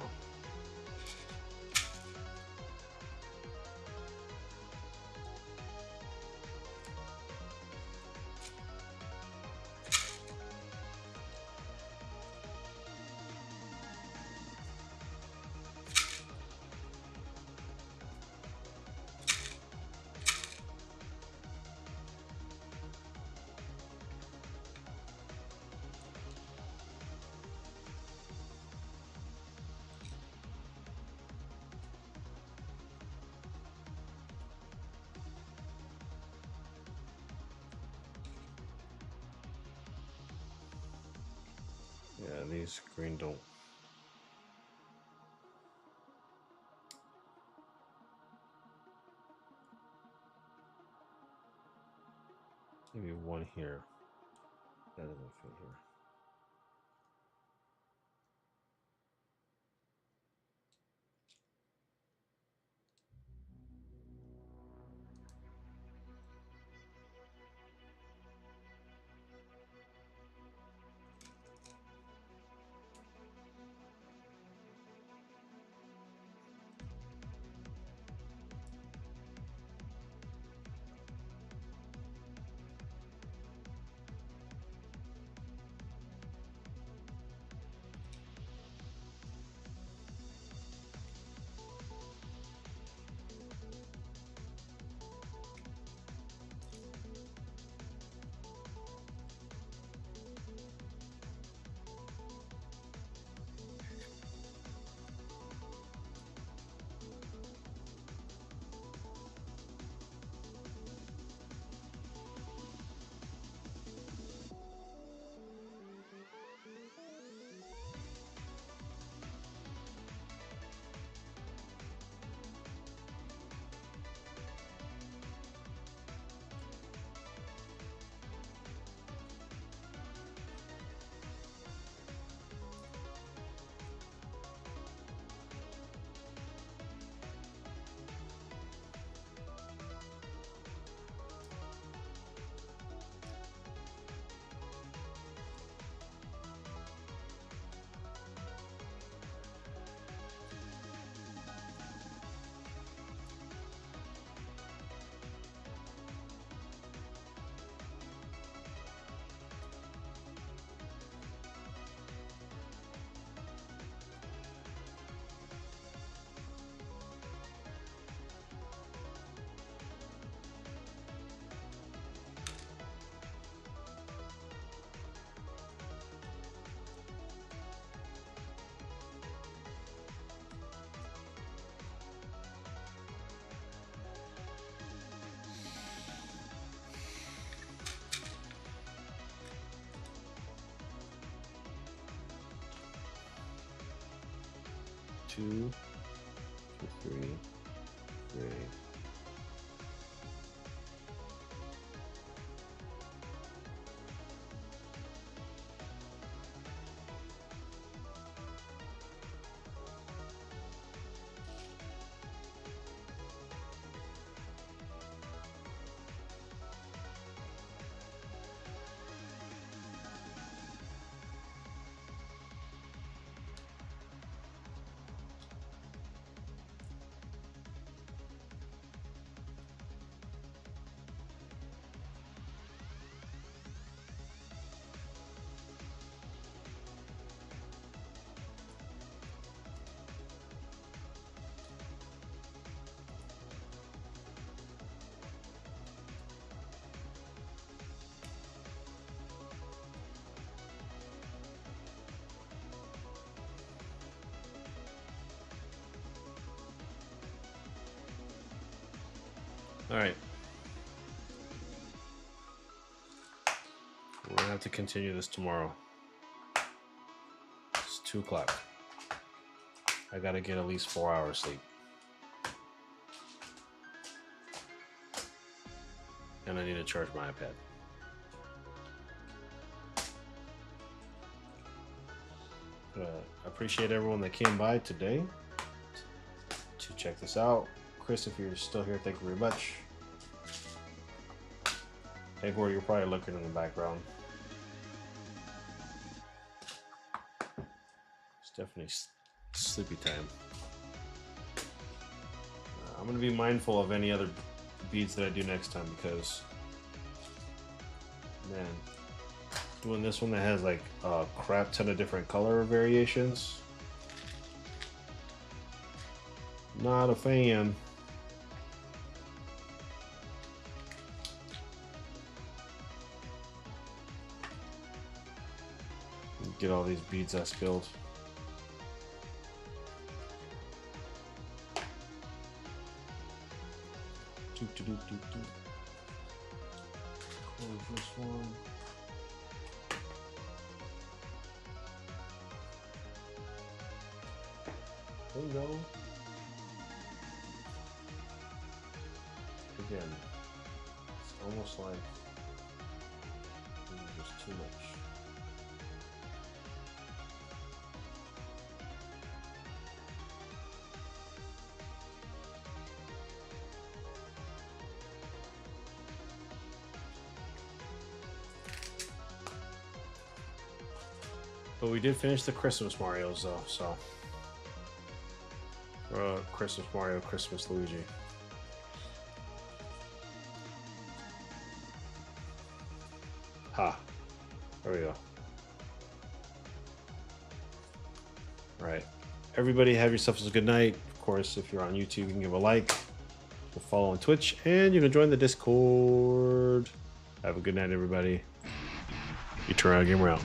Yeah, these green don't. Maybe one here. That doesn't fit here. 2, 3, 3. All right. We're gonna have to continue this tomorrow. It's 2 o'clock. I gotta get at least 4 hours sleep. And I need to charge my iPad. I appreciate everyone that came by today to check this out. Chris, if you're still here, thank you very much. Egor, you're probably looking in the background. It's definitely sleepy time. I'm going to be mindful of any other beads that I do next time because, man, doing this one that has like a crap ton of different color variations, not a fan. Get all these beads I spilled. Close this one. There you go. Again, it's almost like just too much. But we did finish the Christmas Marios though, so Christmas Mario, Christmas Luigi. Ha! There we go. All right, everybody, have yourselves a good night. Of course, if you're on YouTube, you can give a like, follow on Twitch, and you can join the Discord. Have a good night, everybody. Eternal Gamer out.